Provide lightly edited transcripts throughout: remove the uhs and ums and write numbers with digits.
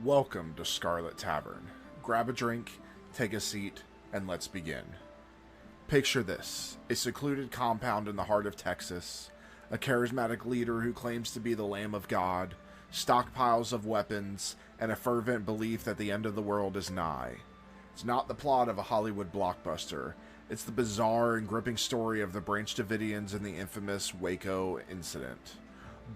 Welcome to Scarlet Tavern. Grab a drink, take a seat, and let's begin. Picture this, a secluded compound in the heart of Texas, a charismatic leader who claims to be the Lamb of God, stockpiles of weapons, and a fervent belief that the end of the world is nigh. It's not the plot of a Hollywood blockbuster, it's the bizarre and gripping story of the Branch Davidians and the infamous Waco incident.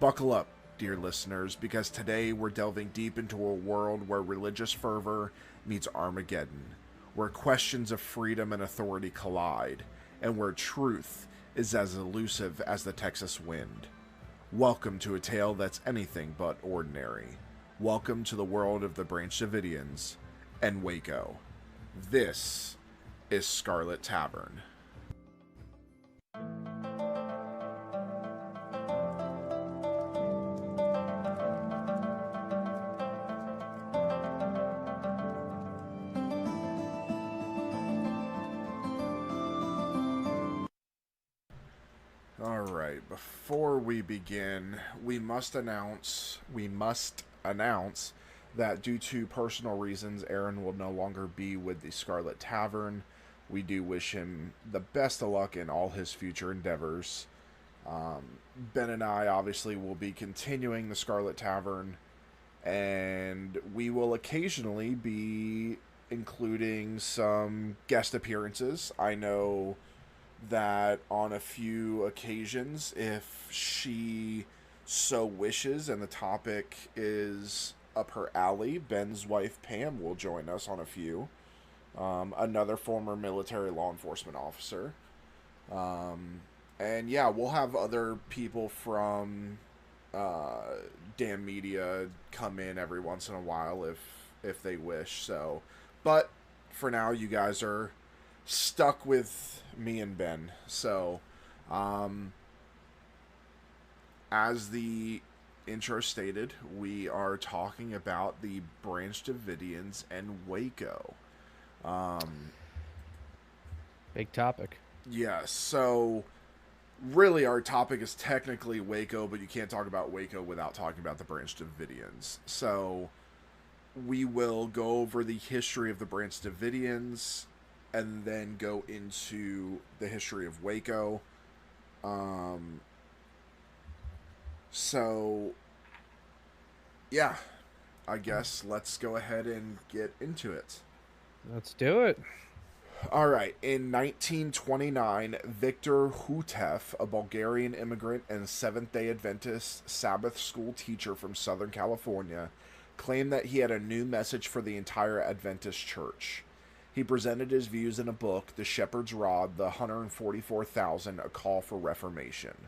Buckle up, dear listeners, because today we're delving deep into a world where religious fervor meets Armageddon, where questions of freedom and authority collide, and where truth is as elusive as the Texas wind. Welcome to a tale that's anything but ordinary. Welcome to the world of the Branch Davidians and Waco. This is Scarlet Tavern. Alright, before we begin, we must announce that due to personal reasons, Aaron will no longer be with the Scarlet Tavern. We do wish him the best of luck in all his future endeavors. Ben and I obviously will be continuing the Scarlet Tavern, and we will occasionally be including some guest appearances. I know that on a few occasions, if she so wishes and the topic is up her alley, Ben's wife Pam will join us on a few. Another former military law enforcement officer. And yeah, we'll have other people from Damn Media come in every once in a while if they wish. So, but for now, you guys are stuck with me and Ben. So, as the intro stated, we are talking about the Branch Davidians and Waco. Big topic. Yeah, so really our topic is technically Waco, but you can't talk about Waco without talking about the Branch Davidians. So we will go over the history of the Branch Davidians and then go into the history of Waco. So yeah, I guess let's go ahead and get into it. Let's do it. All right. In 1929, Victor Hutef, a Bulgarian immigrant and Seventh-day Adventist Sabbath school teacher from Southern California, claimed that he had a new message for the entire Adventist church. He presented his views in a book, The Shepherd's Rod, The 144,000, A Call for Reformation.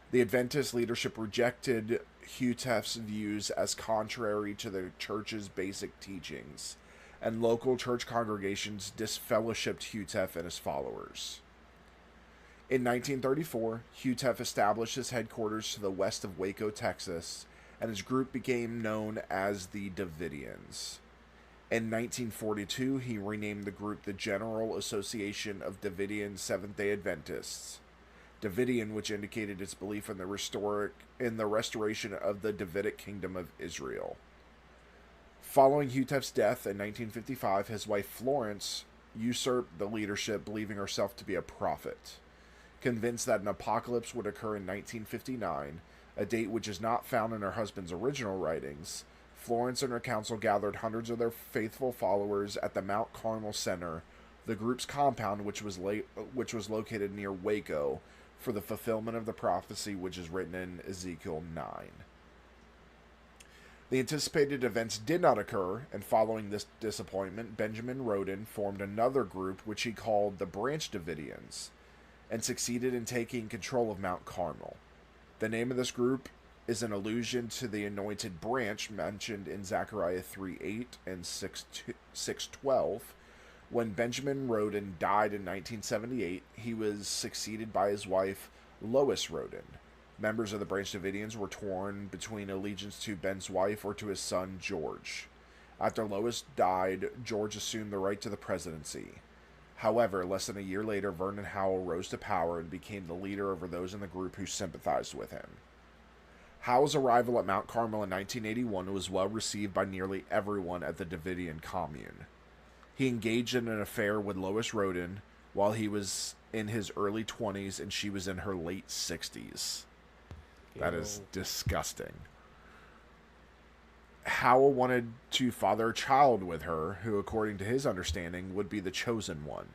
The Adventist leadership rejected Hutef's views as contrary to the church's basic teachings, and local church congregations disfellowshipped Hutef and his followers. In 1934, Hutef established his headquarters to the west of Waco, Texas, and his group became known as the Davidians. In 1942, he renamed the group the General Association of Davidian Seventh-day Adventists. Davidian, which indicated its belief in the restoration of the Davidic Kingdom of Israel. Following Hutef's death in 1955, his wife Florence usurped the leadership, believing herself to be a prophet. Convinced that an apocalypse would occur in 1959, a date which is not found in her husband's original writings, Florence and her council gathered hundreds of their faithful followers at the Mount Carmel Center, the group's compound, which was located near Waco, for the fulfillment of the prophecy which is written in Ezekiel 9. The anticipated events did not occur, and following this disappointment, Benjamin Roden formed another group which he called the Branch Davidians, and succeeded in taking control of Mount Carmel. The name of this group is an allusion to the anointed branch mentioned in Zechariah 3:8 and 6:12. When Benjamin Roden died in 1978, he was succeeded by his wife, Lois Roden. Members of the Branch Davidians were torn between allegiance to Ben's wife or to his son, George. After Lois died, George assumed the right to the presidency. However, less than a year later, Vernon Howell rose to power and became the leader over those in the group who sympathized with him. Howell's arrival at Mount Carmel in 1981 was well received by nearly everyone at the Davidian commune. He engaged in an affair with Lois Roden while he was in his early 20s and she was in her late 60s. That is disgusting. Howell wanted to father a child with her, who, according to his understanding, would be the chosen one.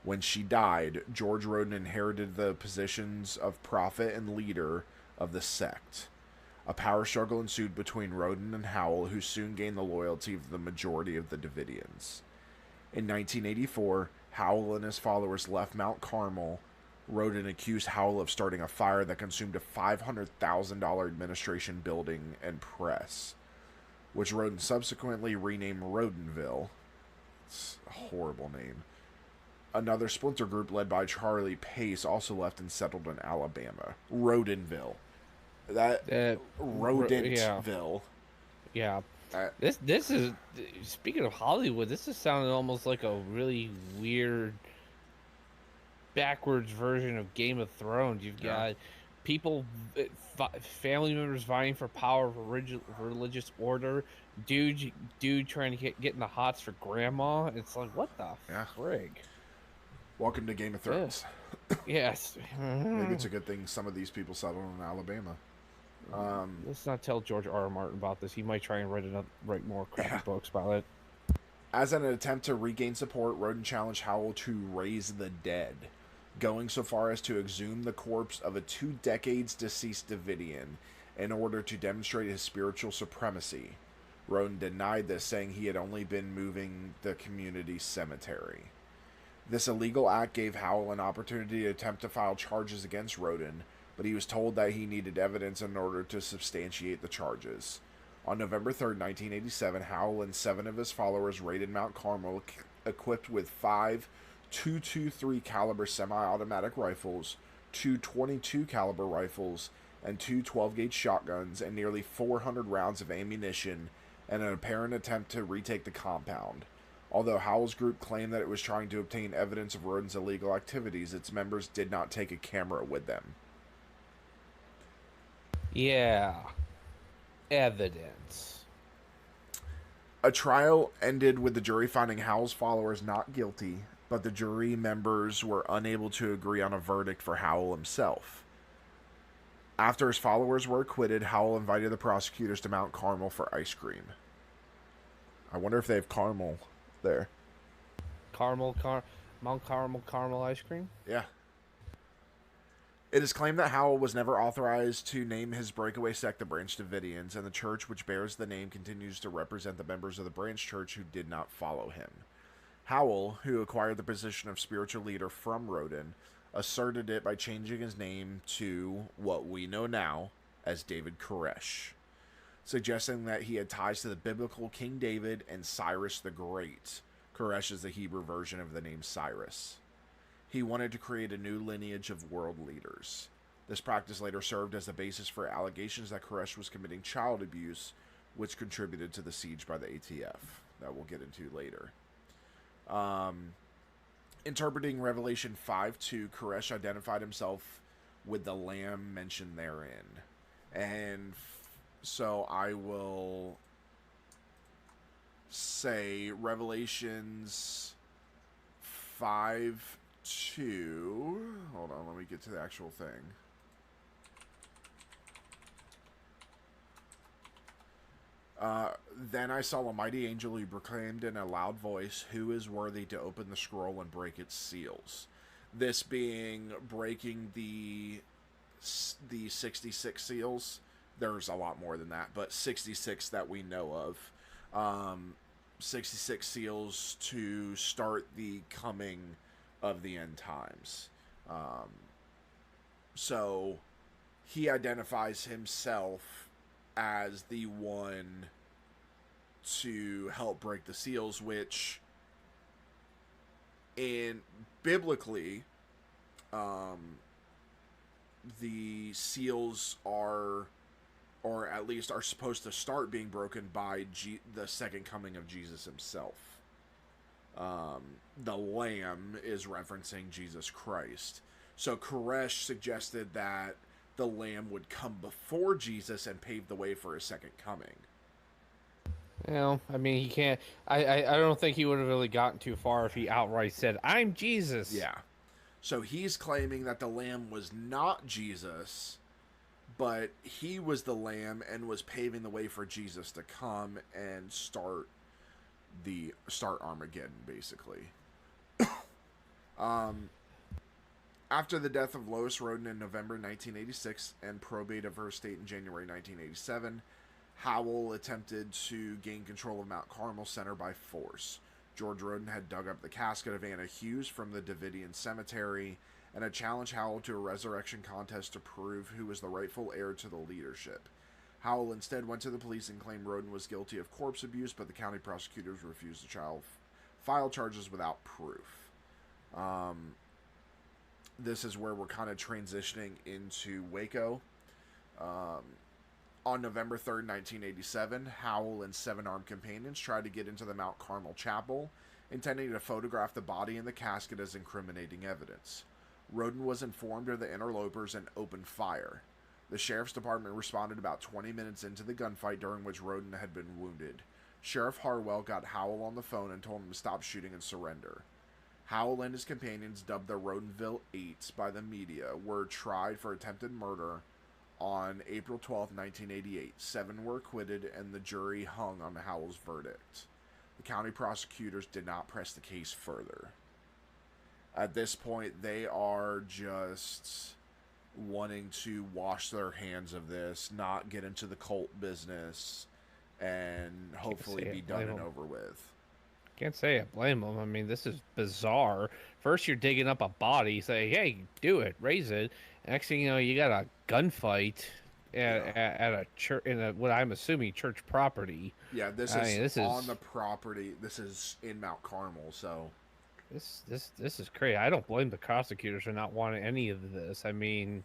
When she died, George Roden inherited the positions of prophet and leader of the sect. A power struggle ensued between Roden and Howell, who soon gained the loyalty of the majority of the Davidians. In 1984, Howell and his followers left Mount Carmel. Roden accused Howell of starting a fire that consumed a $500,000 administration building and press, which Roden subsequently renamed Rodenville. It's a horrible name. Another splinter group led by Charlie Pace also left and settled in Alabama. Rodenville. Rodentville. Yeah. This is, speaking of Hollywood, this is sounding almost like a really weird backwards version of Game of Thrones. You've got people, family members vying for power of religious order. Dude trying to get in the hots for grandma. It's like, what the frig? Welcome to Game of Thrones. Yes. Maybe it's a good thing some of these people settled in Alabama. Let's not tell George R. R. Martin about this. He might try and write more crappy books about it. As an attempt to regain support, Roden challenged Howell to raise the dead, going so far as to exhume the corpse of a 2 decades deceased Davidian in order to demonstrate his spiritual supremacy. Roden denied this, saying he had only been moving the community cemetery. This illegal act gave Howell an opportunity to attempt to file charges against Roden, but he was told that he needed evidence in order to substantiate the charges. On November 3rd, 1987, Howell and 7 of his followers raided Mount Carmel equipped with 5 .223 caliber semi-automatic rifles, 2 .22 caliber rifles, and 2 12-gauge shotguns, and nearly 400 rounds of ammunition, in an apparent attempt to retake the compound. Although Howell's group claimed that it was trying to obtain evidence of Roden's illegal activities, its members did not take a camera with them. Yeah. Evidence. A trial ended with the jury finding Howell's followers not guilty, but the jury members were unable to agree on a verdict for Howell himself. After his followers were acquitted, Howell invited the prosecutors to Mount Carmel for ice cream. I wonder if they have caramel there. Mount Carmel caramel ice cream? Yeah. It is claimed that Howell was never authorized to name his breakaway sect the Branch Davidians, and the church which bears the name continues to represent the members of the Branch Church who did not follow him. Howell, who acquired the position of spiritual leader from Roden, asserted it by changing his name to what we know now as David Koresh, suggesting that he had ties to the biblical King David and Cyrus the Great. Koresh is the Hebrew version of the name Cyrus. He wanted to create a new lineage of world leaders. This practice later served as the basis for allegations that Koresh was committing child abuse, which contributed to the siege by the ATF, that we'll get into later. Interpreting Revelation 5:2, Koresh identified himself with the lamb mentioned therein. And so I will say Revelations 5:2. Hold on, let me get to the actual thing. Then I saw a mighty angel who proclaimed in a loud voice, "Who is worthy to open the scroll and break its seals?" This being breaking the 66 seals. There's a lot more than that, but 66 that we know of. 66 seals to start the coming of the end times. So he identifies himself as the one to help break the seals, which in biblically the seals are, or at least are supposed to start being broken by the second coming of Jesus himself. The lamb is referencing Jesus Christ. So Koresh suggested that the Lamb would come before Jesus and pave the way for his second coming. Well, I mean, he can't. I don't think he would have really gotten too far if he outright said, "I'm Jesus." Yeah. So he's claiming that the Lamb was not Jesus, but he was the Lamb and was paving the way for Jesus to come and start Armageddon, basically. After the death of Lois Roden in November 1986 and probate of her estate in January 1987, Howell attempted to gain control of Mount Carmel Center by force. George Roden had dug up the casket of Anna Hughes from the Davidian Cemetery and had challenged Howell to a resurrection contest to prove who was the rightful heir to the leadership. Howell instead went to the police and claimed Roden was guilty of corpse abuse, but the county prosecutors refused to file charges without proof. This is where we're kind of transitioning into Waco. On November 3rd, 1987, Howell and 7 armed companions tried to get into the Mount Carmel Chapel, intending to photograph the body and the casket as incriminating evidence. Roden was informed of the interlopers and opened fire. The sheriff's department responded about 20 minutes into the gunfight, during which Roden had been wounded. Sheriff Harwell got Howell on the phone and told him to stop shooting and surrender. Howell and his companions, dubbed the Rodenville Eights by the media, were tried for attempted murder on April 12, 1988. 7 were acquitted, and the jury hung on Howell's verdict. The county prosecutors did not press the case further. At this point, they are just wanting to wash their hands of this, not get into the cult business, and hopefully be done and over with. Can't say I blame them. I mean, this is bizarre. First, you're digging up a body, say, "Hey, do it, raise it." Next thing you know, you got a gunfight at a church, in what I'm assuming church property. Yeah, this is on the property. This is in Mount Carmel, so this is crazy. I don't blame the prosecutors for not wanting any of this. I mean,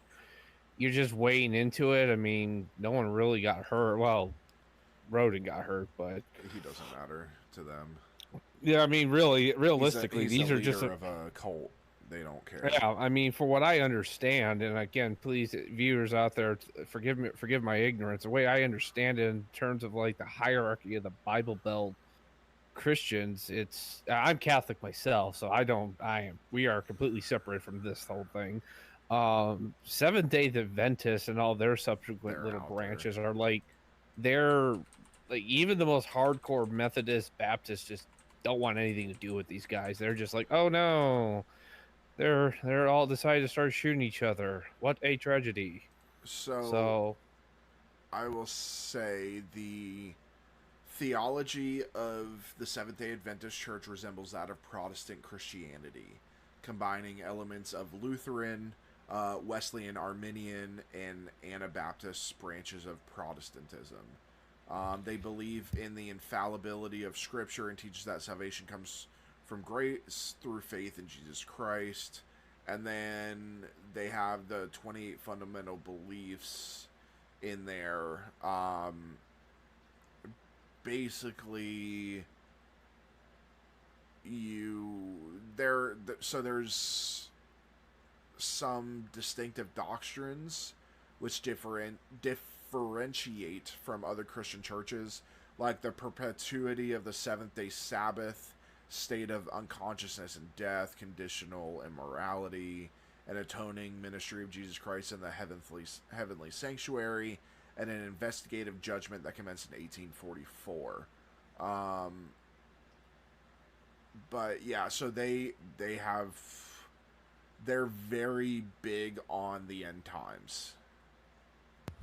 you're just wading into it. I mean, no one really got hurt. Well, Roden got hurt, but he doesn't matter to them. Yeah, I mean, realistically, these are just of a cult. They don't care. Yeah, I mean, for what I understand, and again, please, viewers out there, forgive my ignorance. The way I understand it, in terms of like the hierarchy of the Bible Belt Christians, I'm Catholic myself, so we are completely separate from this whole thing. Seventh-day Adventists and all their subsequent little branches are like, they're like, even the most hardcore Methodist Baptists just don't want anything to do with these guys. They're just like, oh no, they're all decided to start shooting each other. What a tragedy. So I will say the theology of the Seventh-day Adventist Church resembles that of Protestant Christianity, combining elements of Lutheran, Wesleyan, Arminian, and Anabaptist branches of Protestantism. They believe in the infallibility of Scripture and teaches that salvation comes from grace through faith in Jesus Christ. And then they have the 28 fundamental beliefs in there. Basically, there's some distinctive doctrines which differentiate from other Christian churches, like the perpetuity of the seventh-day Sabbath, state of unconsciousness and death, conditional immorality, an atoning ministry of Jesus Christ in the heavenly sanctuary, and an investigative judgment that commenced in 1844. But yeah, so they're very big on the end times.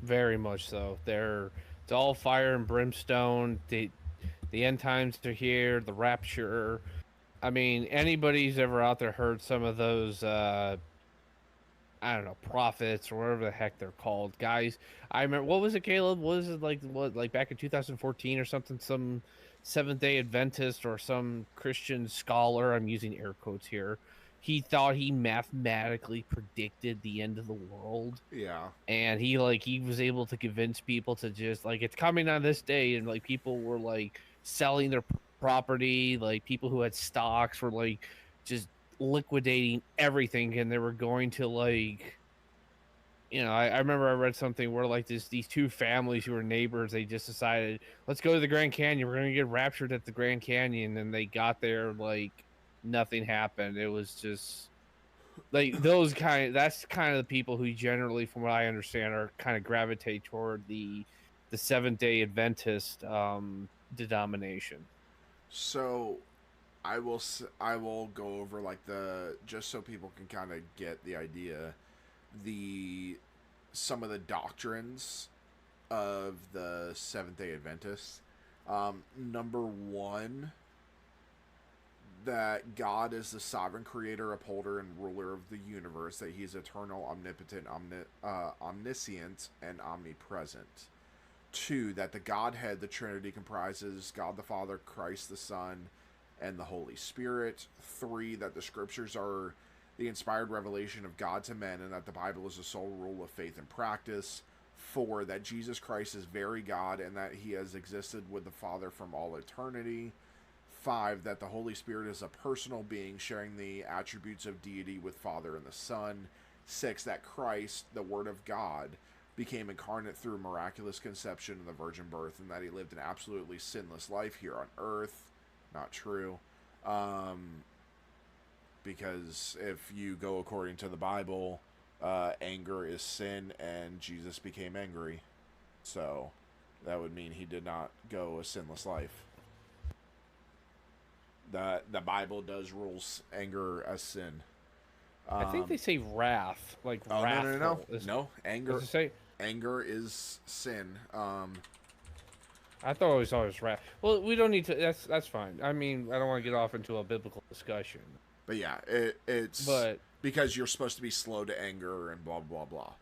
Very much so. It's all fire and brimstone. The end times are here. The rapture. I mean, anybody's ever out there heard some of those, I don't know, prophets or whatever the heck they're called, guys. I remember, what was it, Caleb? What was it like back in 2014 or something? Some Seventh-day Adventist or some Christian scholar, I'm using air quotes here, he thought he mathematically predicted the end of the world. Yeah. And he was able to convince people to just, like, it's coming on this day, and like people were like selling their property, like people who had stocks were like just liquidating everything, and they were going to like You know, I remember I read something where like these two families who were neighbors, they just decided, let's go to the Grand Canyon. We're gonna get raptured at the Grand Canyon, and they got there like nothing happened. It was just like that's kind of the people who generally, from what I understand, are kind of gravitate toward the Seventh-day Adventist denomination. So I will go over like the just so people can kind of get the idea, the some of the doctrines of the Seventh Day Adventists. Number one, that God is the sovereign creator, upholder, and ruler of the universe. That He is eternal, omnipotent, omniscient, and omnipresent. Two, that the Godhead, the Trinity, comprises God the Father, Christ the Son, and the Holy Spirit. Three, that the Scriptures are the inspired revelation of God to men, and that the Bible is the sole rule of faith and practice. Four, that Jesus Christ is very God, and that He has existed with the Father from all eternity. Five, that the Holy Spirit is a personal being sharing the attributes of deity with Father and the Son. Six, that Christ, the Word of God, became incarnate through miraculous conception and the virgin birth, and that He lived an absolutely sinless life here on earth. Not true. Because if you go according to the Bible, anger is sin, and Jesus became angry. So that would mean He did not go a sinless life. The Bible does rules anger as sin. I think they say wrath, like Oh, wrathful. No, Does it say? anger is sin. I thought it was always wrath. Well, we don't need to. That's fine. I mean, I don't want to get off into a biblical discussion. But yeah, it's But because you're supposed to be slow to anger and blah blah blah.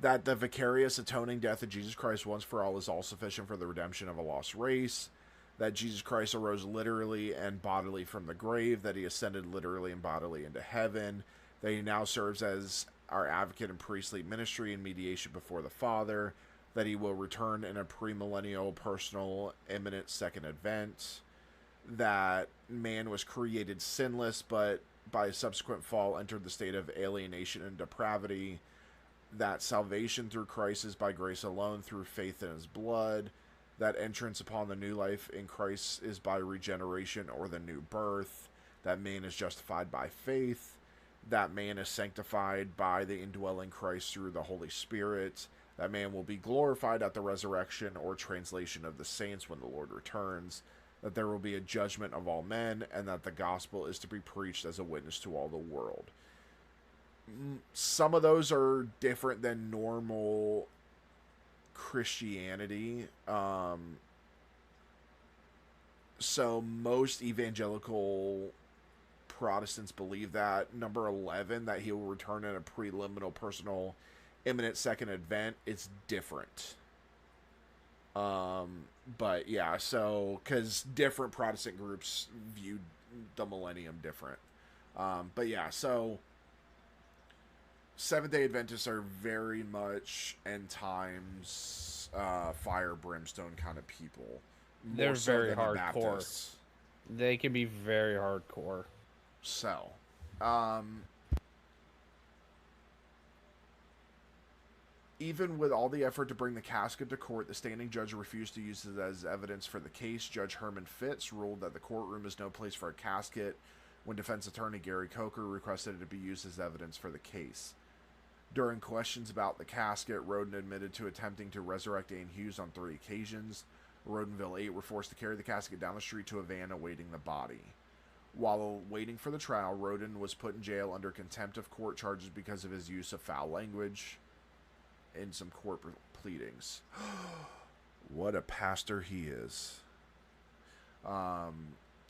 That the vicarious atoning death of Jesus Christ once for all is all sufficient for the redemption of a lost race. That Jesus Christ arose literally and bodily from the grave. That He ascended literally and bodily into heaven. That He now serves as our advocate in priestly ministry and mediation before the Father. That He will return in a premillennial, personal, imminent second advent. That man was created sinless, but by a subsequent fall entered the state of alienation and depravity. That salvation through Christ is by grace alone, through faith in His blood. That entrance upon the new life in Christ is by regeneration or the new birth. That man is justified by faith. That man is sanctified by the indwelling Christ through the Holy Spirit. That man will be glorified at the resurrection or translation of the saints when the Lord returns. That there will be a judgment of all men, and that the gospel is to be preached as a witness to all the world. Some of those are different than normal Christianity. So most evangelical Protestants believe that. Number 11, that He will return in a preliminal, personal, imminent second advent, is different. But yeah, so because different Protestant groups viewed the millennium different. But yeah, so Seventh-day Adventists are very much end times, fire brimstone kind of people. they're very hardcore. They can be very hardcore. So, even with all the effort to bring the casket to court, the standing judge refused to use it as evidence for the case. Judge Herman Fitz ruled that the courtroom is no place for a casket when defense attorney Gary Coker requested it to be used as evidence for the case. During questions about the casket, Roden admitted to attempting to resurrect Anne Hughes on 3 occasions. Rodenville 8 were forced to carry the casket down the street to a van awaiting the body. While waiting for the trial, Roden was put in jail under contempt of court charges because of his use of foul language in some court pleadings. What a pastor he is.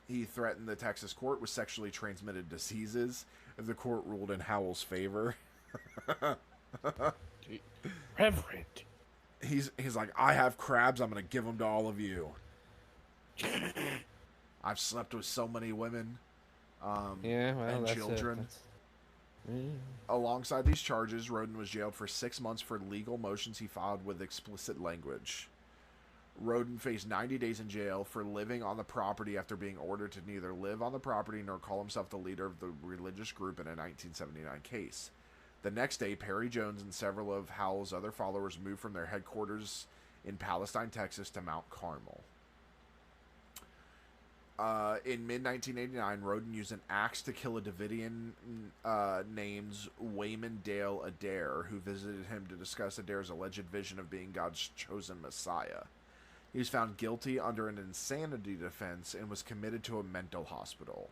He threatened the Texas court with sexually transmitted diseases if the court ruled in Howell's favor. Reverend. He's like, I have crabs, I'm gonna give them to all of you. I've slept with so many women, and children. Alongside these charges, Roden was jailed for 6 months for legal motions he filed with explicit language. Roden faced 90 days in jail for living on the property after being ordered to neither live on the property nor call himself the leader of the religious group in a 1979 case. The next day, Perry Jones and several of Howell's other followers moved from their headquarters in Palestine, Texas to Mount Carmel. In mid-1989, Roden used an axe to kill a Davidian named Wayman Dale Adair, who visited him to discuss Adair's alleged vision of being God's chosen Messiah. He was found guilty under an insanity defense and was committed to a mental hospital.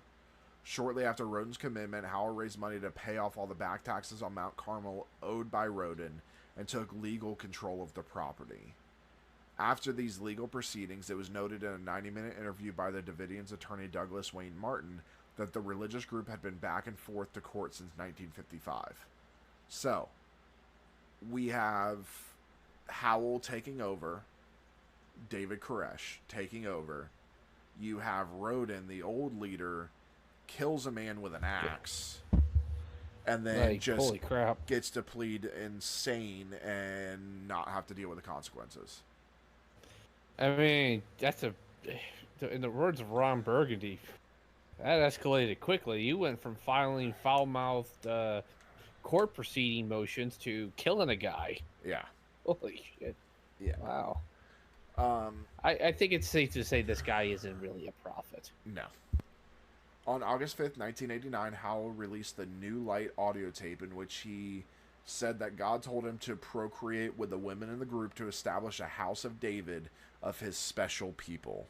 Shortly after Roden's commitment, Howell raised money to pay off all the back taxes on Mount Carmel owed by Roden and took legal control of the property. After these legal proceedings, it was noted in a 90-minute interview by the Davidians' attorney Douglas Wayne Martin that the religious group had been back and forth to court since 1955. So, we have Howell taking over, David Koresh taking over. You have Roden, the old leader, kills a man with an axe, and then just gets to plead insane and not have to deal with the consequences. I mean, that's in the words of Ron Burgundy, that escalated quickly. You went from filing foul-mouthed court proceeding motions to killing a guy. Yeah. Holy shit. Yeah. Wow. I think it's safe to say this guy isn't really a prophet. No. On August 5th, 1989, Howell released the New Light audio tape in which he said that God told him to procreate with the women in the group to establish a house of David of his special people.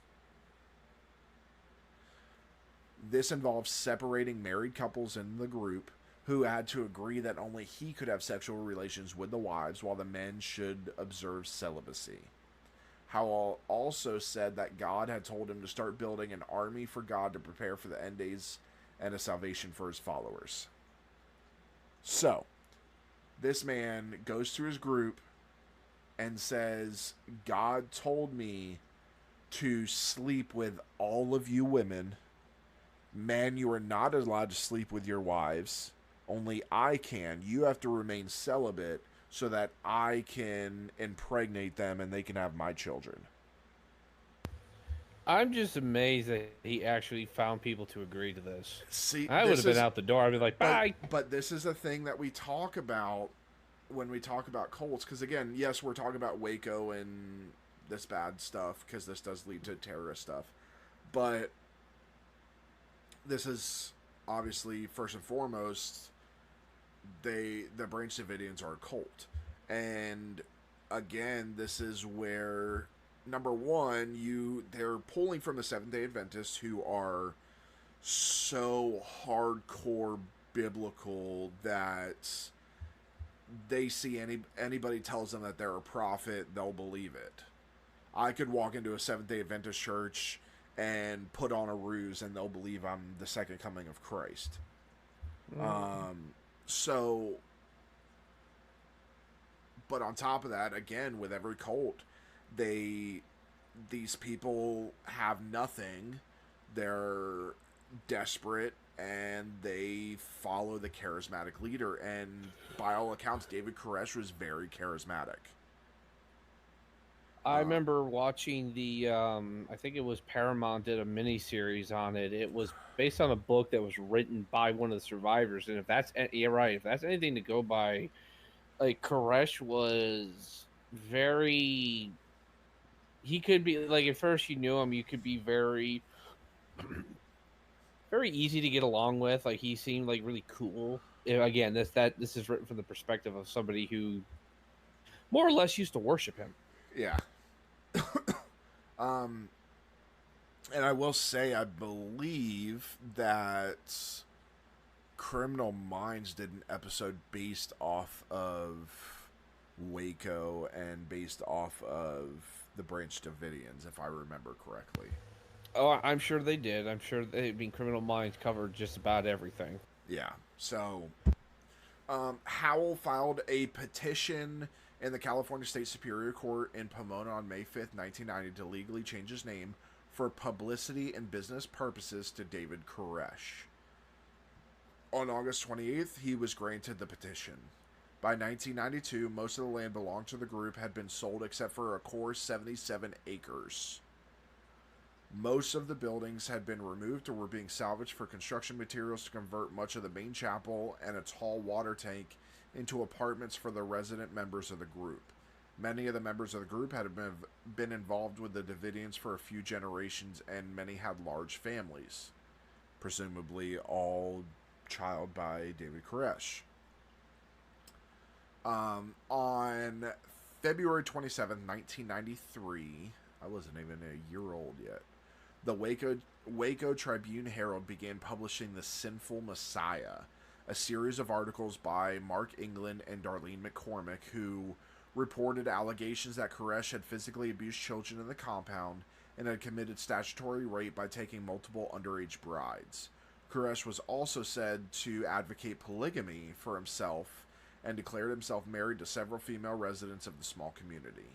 This involves separating married couples in the group who had to agree that only he could have sexual relations with the wives while the men should observe celibacy. Howell also said that God had told him to start building an army for God to prepare for the end days and a salvation for his followers. So, this man goes to his group and says, God told me to sleep with all of you women. Men, you are not allowed to sleep with your wives. Only I can. You have to remain celibate so that I can impregnate them and they can have my children. I'm just amazed that he actually found people to agree to this. See, I would have been out the door. I'd be like, bye. But this is a thing that we talk about when we talk about cults. Because, again, yes, we're talking about Waco and this bad stuff because this does lead to terrorist stuff. But this is obviously, first and foremost, the Branch Davidians are a cult. And, again, this is where, number one, they're pulling from the Seventh-day Adventists who are so hardcore biblical that they see anybody tells them that they're a prophet, they'll believe it. I could walk into a Seventh-day Adventist church and put on a ruse and they'll believe I'm the second coming of Christ. So, but on top of that, again, with every cult, these people have nothing. They're desperate and they follow the charismatic leader. And by all accounts, David Koresh was very charismatic. I remember watching I think it was Paramount did a miniseries on it. It was based on a book that was written by one of the survivors. And if that's anything to go by, like, Koresh was very, he could be, like, at first you knew him, you could be very, very easy to get along with. Like, he seemed like really cool. Again, this is written from the perspective of somebody who more or less used to worship him. Yeah. And I will say, I believe that Criminal Minds did an episode based off of Waco and based off of the Branch Davidians, if I remember correctly. Oh, I'm sure they did. I'm sure Criminal Minds covered just about everything. Yeah. So, Howell filed a petition in the California State Superior Court in Pomona on May 5th, 1990 to legally change his name for publicity and business purposes to David Koresh. On August 28th, he was granted the petition. By 1992, most of the land belonged to the group had been sold except for a core 77 acres. Most of the buildings had been removed or were being salvaged for construction materials to convert much of the main chapel and a tall water tank into apartments for the resident members of the group. Many of the members of the group had been involved with the Davidians for a few generations, and many had large families, presumably all child by David Koresh. On February 27, 1993, I wasn't even a year old yet, the Waco Tribune Herald began publishing The Sinful Messiah, a series of articles by Mark England and Darlene McCormick, who reported allegations that Koresh had physically abused children in the compound and had committed statutory rape by taking multiple underage brides. Koresh was also said to advocate polygamy for himself and declared himself married to several female residents of the small community.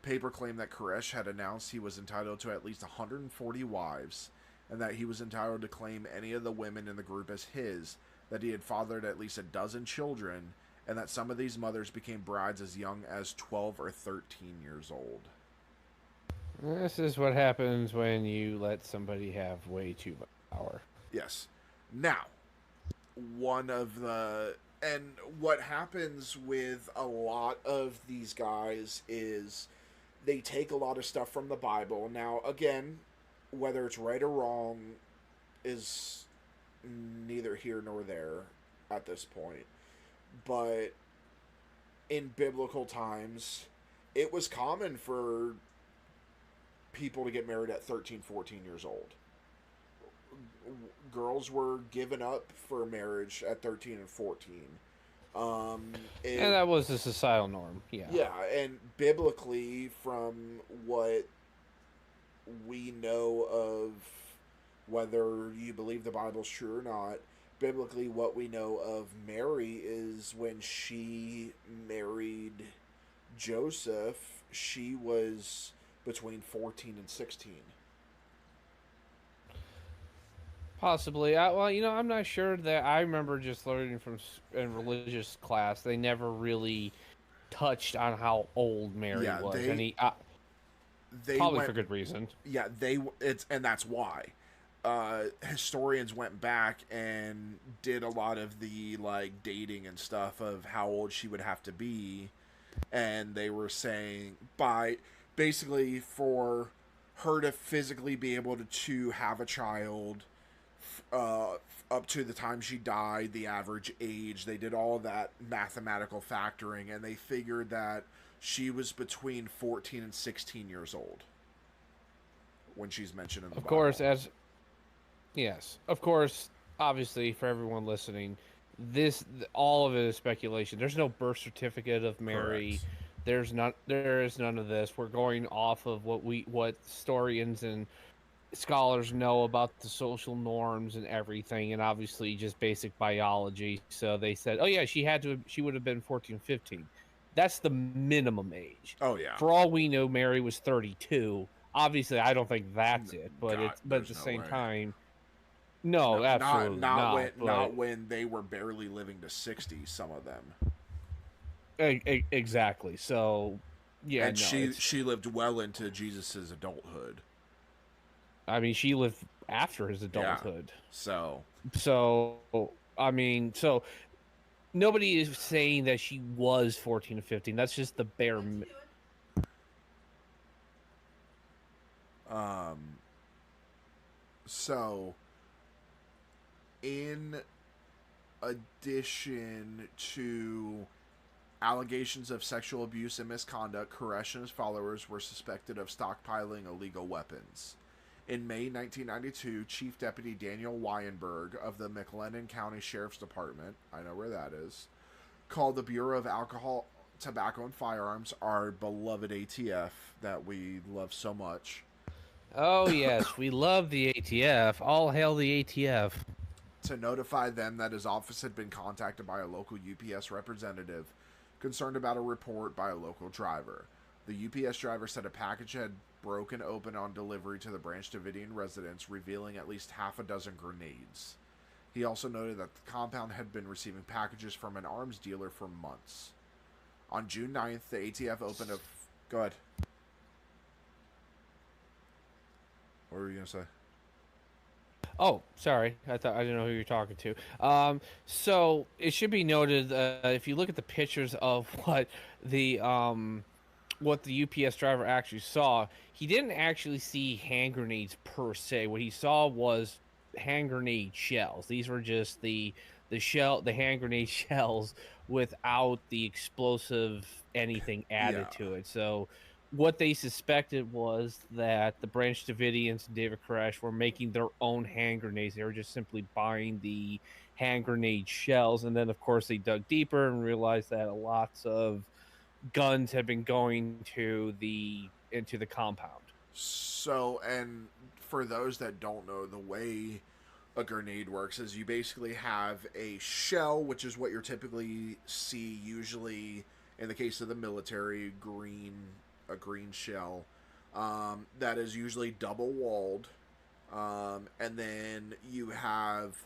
Paper claimed that Koresh had announced he was entitled to at least 140 wives, and that he was entitled to claim any of the women in the group as his, that he had fathered at least a dozen children, and that some of these mothers became brides as young as 12 or 13 years old. This is what happens when you let somebody have way too much power. Yes. Now, and what happens with a lot of these guys is they take a lot of stuff from the Bible. Now, again, whether it's right or wrong is neither here nor there at this point. But in biblical times, it was common for people to get married at 13, 14 years old. Girls were given up for marriage at 13 and 14. And that was the societal norm, yeah. Yeah, and biblically, from what we know of, whether you believe the Bible's true or not, biblically what we know of Mary is when she married Joseph, she was between 14 and 16. Possibly. I'm not sure that. I remember just learning from in religious class, they never really touched on how old Mary was. They probably for good reason. Yeah, and that's why. Historians went back and did a lot of the dating and stuff of how old she would have to be, and they were saying basically for her to physically be able to have a child up to the time she died, the average age, they did all that mathematical factoring, and they figured that she was between 14 and 16 years old when she's mentioned in the Bible. Of course, obviously, for everyone listening, all of it is speculation. There's no birth certificate of Mary. Correct. There is none of this. We're going off of what historians and scholars know about the social norms and everything, and obviously just basic biology. So they said, oh yeah, she would have been 14, 15. That's the minimum age. Oh yeah. For all we know, Mary was 32. Obviously, I don't think that's it, but at the same time, no, absolutely not when they were barely living to 60. Some of them. Exactly. So, yeah, and she lived well into Jesus's adulthood. I mean, she lived after his adulthood. Yeah, so nobody is saying that she was 14 or 15. That's just the bare. So, in addition to allegations of sexual abuse and misconduct, Koresh and his followers were suspected of stockpiling illegal weapons. In May 1992, Chief Deputy Daniel Weinberg of the McLennan County Sheriff's Department, I know where that is, called the Bureau of Alcohol, Tobacco, and Firearms, our beloved ATF that we love so much. Oh, yes, we love the ATF. All hail the ATF. To notify them that his office had been contacted by a local UPS representative concerned about a report by a local driver. The UPS driver said a package had broken open on delivery to the Branch Davidian residence, revealing at least half a dozen grenades. He also noted that the compound had been receiving packages from an arms dealer for months. On June 9th, the ATF opened a. Go ahead. What were you going to say? Oh, sorry. I didn't know who you're talking to. So it should be noted, if you look at the pictures of what the UPS driver actually saw, he didn't actually see hand grenades per se. What he saw was hand grenade shells. These were just the hand grenade shells without the explosive anything added Yeah. to it. So what they suspected was that the Branch Davidians and David Koresh were making their own hand grenades. They were just simply buying the hand grenade shells, and then of course they dug deeper and realized that lots of guns had been going to the into the compound. So, and for those that don't know, the way a grenade works is you basically have a shell, which is what you typically see usually in the case of the military, a green shell, that is usually double walled, and then you have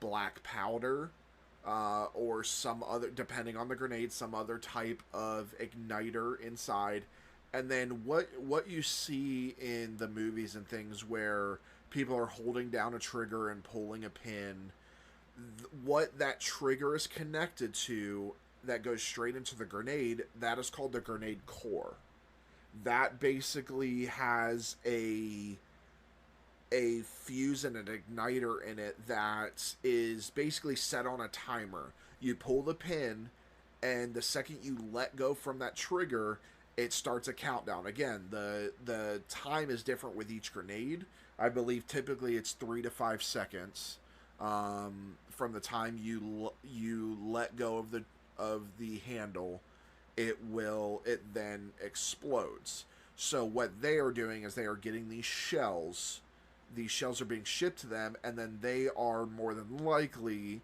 black powder, or some other, depending on the grenade, some other type of igniter inside. And then what you see in the movies and things where people are holding down a trigger and pulling a pin, what that trigger is connected to that goes straight into the grenade, that is called the grenade core. That basically has a fuse and an igniter in it that is basically set on a timer. You pull the pin, and the second you let go from that trigger, it starts a countdown. Again, the time is different with each grenade. I believe typically it's 3 to 5 seconds, from the time you let go of the handle. It then explodes. So what they are doing is they are getting these shells. These shells are being shipped to them, and then they are more than likely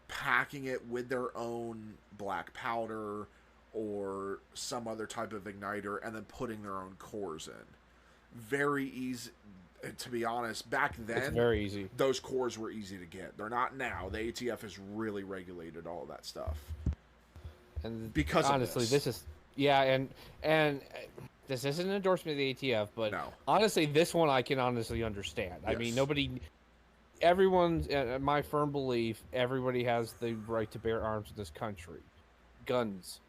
packing it with their own black powder or some other type of igniter, and then putting their own cores in. Very easy. To be honest, back then, It's very easy. those cores were easy to get. They're not now. The ATF has really regulated all of that stuff And because of honestly, this. this is yeah, and this isn't an endorsement of the ATF, but No. honestly, this one I can honestly understand. I mean, Yes. everyone's my firm belief, everybody has the right to bear arms in this country. Guns,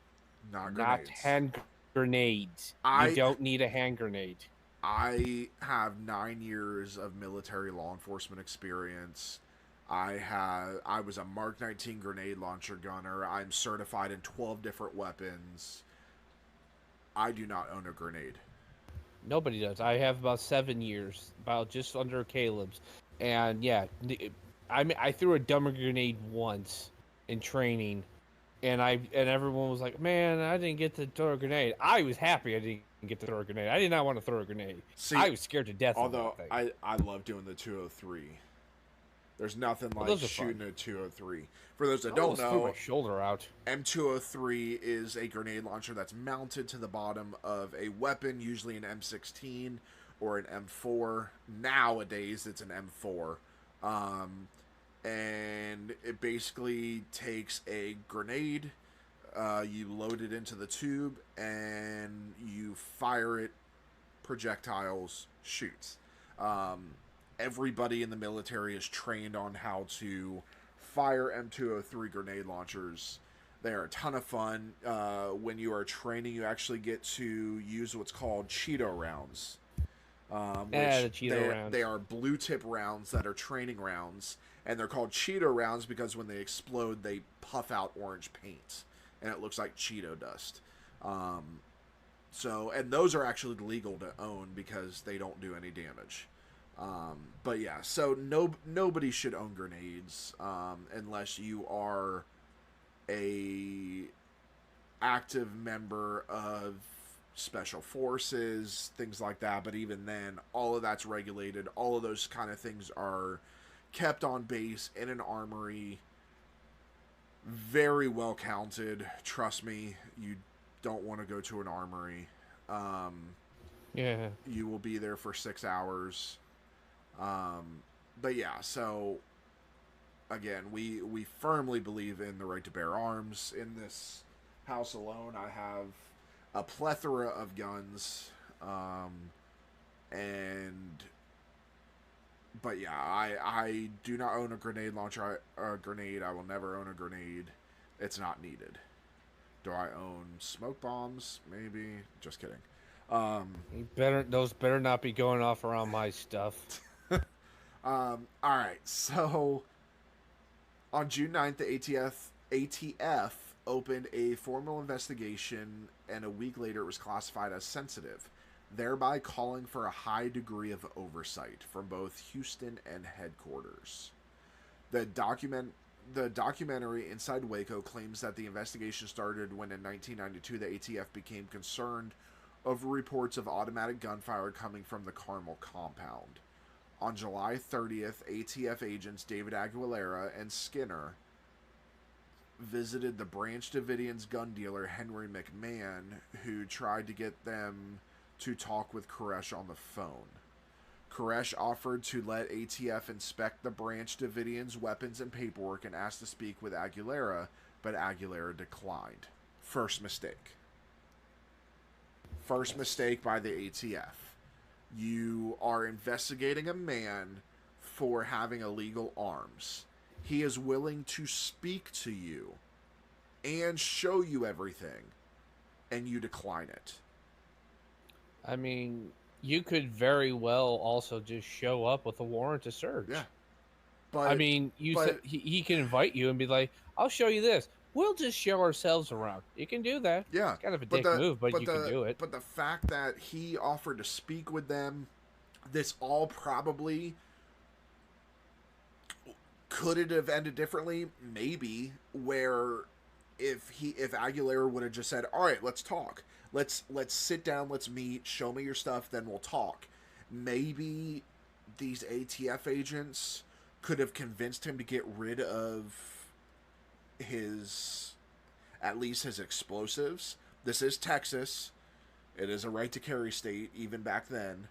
Not not grenades. hand grenades. You I don't need a hand grenade. I have 9 years of military law enforcement experience. I was a Mark 19 grenade launcher gunner. I'm certified in 12 different weapons. I do not own a grenade. Nobody does. I have about 7 years, about just under Caleb's, and yeah, I threw a dumber grenade once in training, and everyone was like, "Man, I didn't get to throw a grenade." I was happy I didn't get to throw a grenade. I did not want to throw a grenade. See, I was scared to death of although that thing. I love doing the 203. There's nothing Well, like those are fun. shooting a 203. For those that I don't almost threw my know, shoulder out. M203 is a grenade launcher that's mounted to the bottom of a weapon, usually an M16 or an M4. Nowadays, it's an M4. And it basically takes a grenade, you load it into the tube, and you fire it, projectiles, shoots. Everybody in the military is trained on how to fire M203 grenade launchers. They are a ton of fun. When you are training, you actually get to use what's called Cheeto rounds, The which Cheeto rounds. they are blue tip rounds that are training rounds, and they're called Cheeto rounds because when they explode, they puff out orange paint, and it looks like Cheeto dust. And those are actually legal to own because they don't do any damage. But yeah, so nobody should own grenades, unless you are a active member of special forces, things like that. But even then, all of that's regulated. All of those kind of things are kept on base in an armory, very well counted. Trust me, you don't want to go to an armory. Yeah. You will be there for 6 hours. But yeah, so again, we firmly believe in the right to bear arms. In this house alone, I have a plethora of guns, and but yeah, I do not own a grenade launcher. A grenade. I will never own a grenade. It's not needed. Do I own smoke bombs? Maybe. Just kidding. Those better not be going off around my stuff. All right. So on June 9th, the ATF opened a formal investigation, and a week later, it was classified as sensitive, thereby calling for a high degree of oversight from both Houston and headquarters. The documentary Inside Waco claims that the investigation started when in 1992 the ATF became concerned over reports of automatic gunfire coming from the Carmel compound. On July 30th, ATF agents David Aguilera and Skinner visited the Branch Davidians gun dealer Henry McMahon, who tried to get them to talk with Koresh on the phone. Koresh offered to let ATF inspect the Branch Davidians' weapons and paperwork and asked to speak with Aguilera, but Aguilera declined. First mistake. First mistake by the ATF. You are investigating a man for having illegal arms. He is willing to speak to you and show you everything, and you decline it. I mean, you could very well also just show up with a warrant to search. Yeah. But I mean, said he can invite you and be like, "I'll show you this. We'll just show ourselves around." You can do that. Yeah, it's kind of a dick move, but you can do it. But the fact that he offered to speak with them, this all probably could it have ended differently? Maybe. Where if Aguilera would have just said, "All right, let's talk. Let's sit down. Let's meet. Show me your stuff. Then we'll talk." Maybe these ATF agents could have convinced him to get rid of at least his explosives. This is Texas. It is a right to carry state, even back then.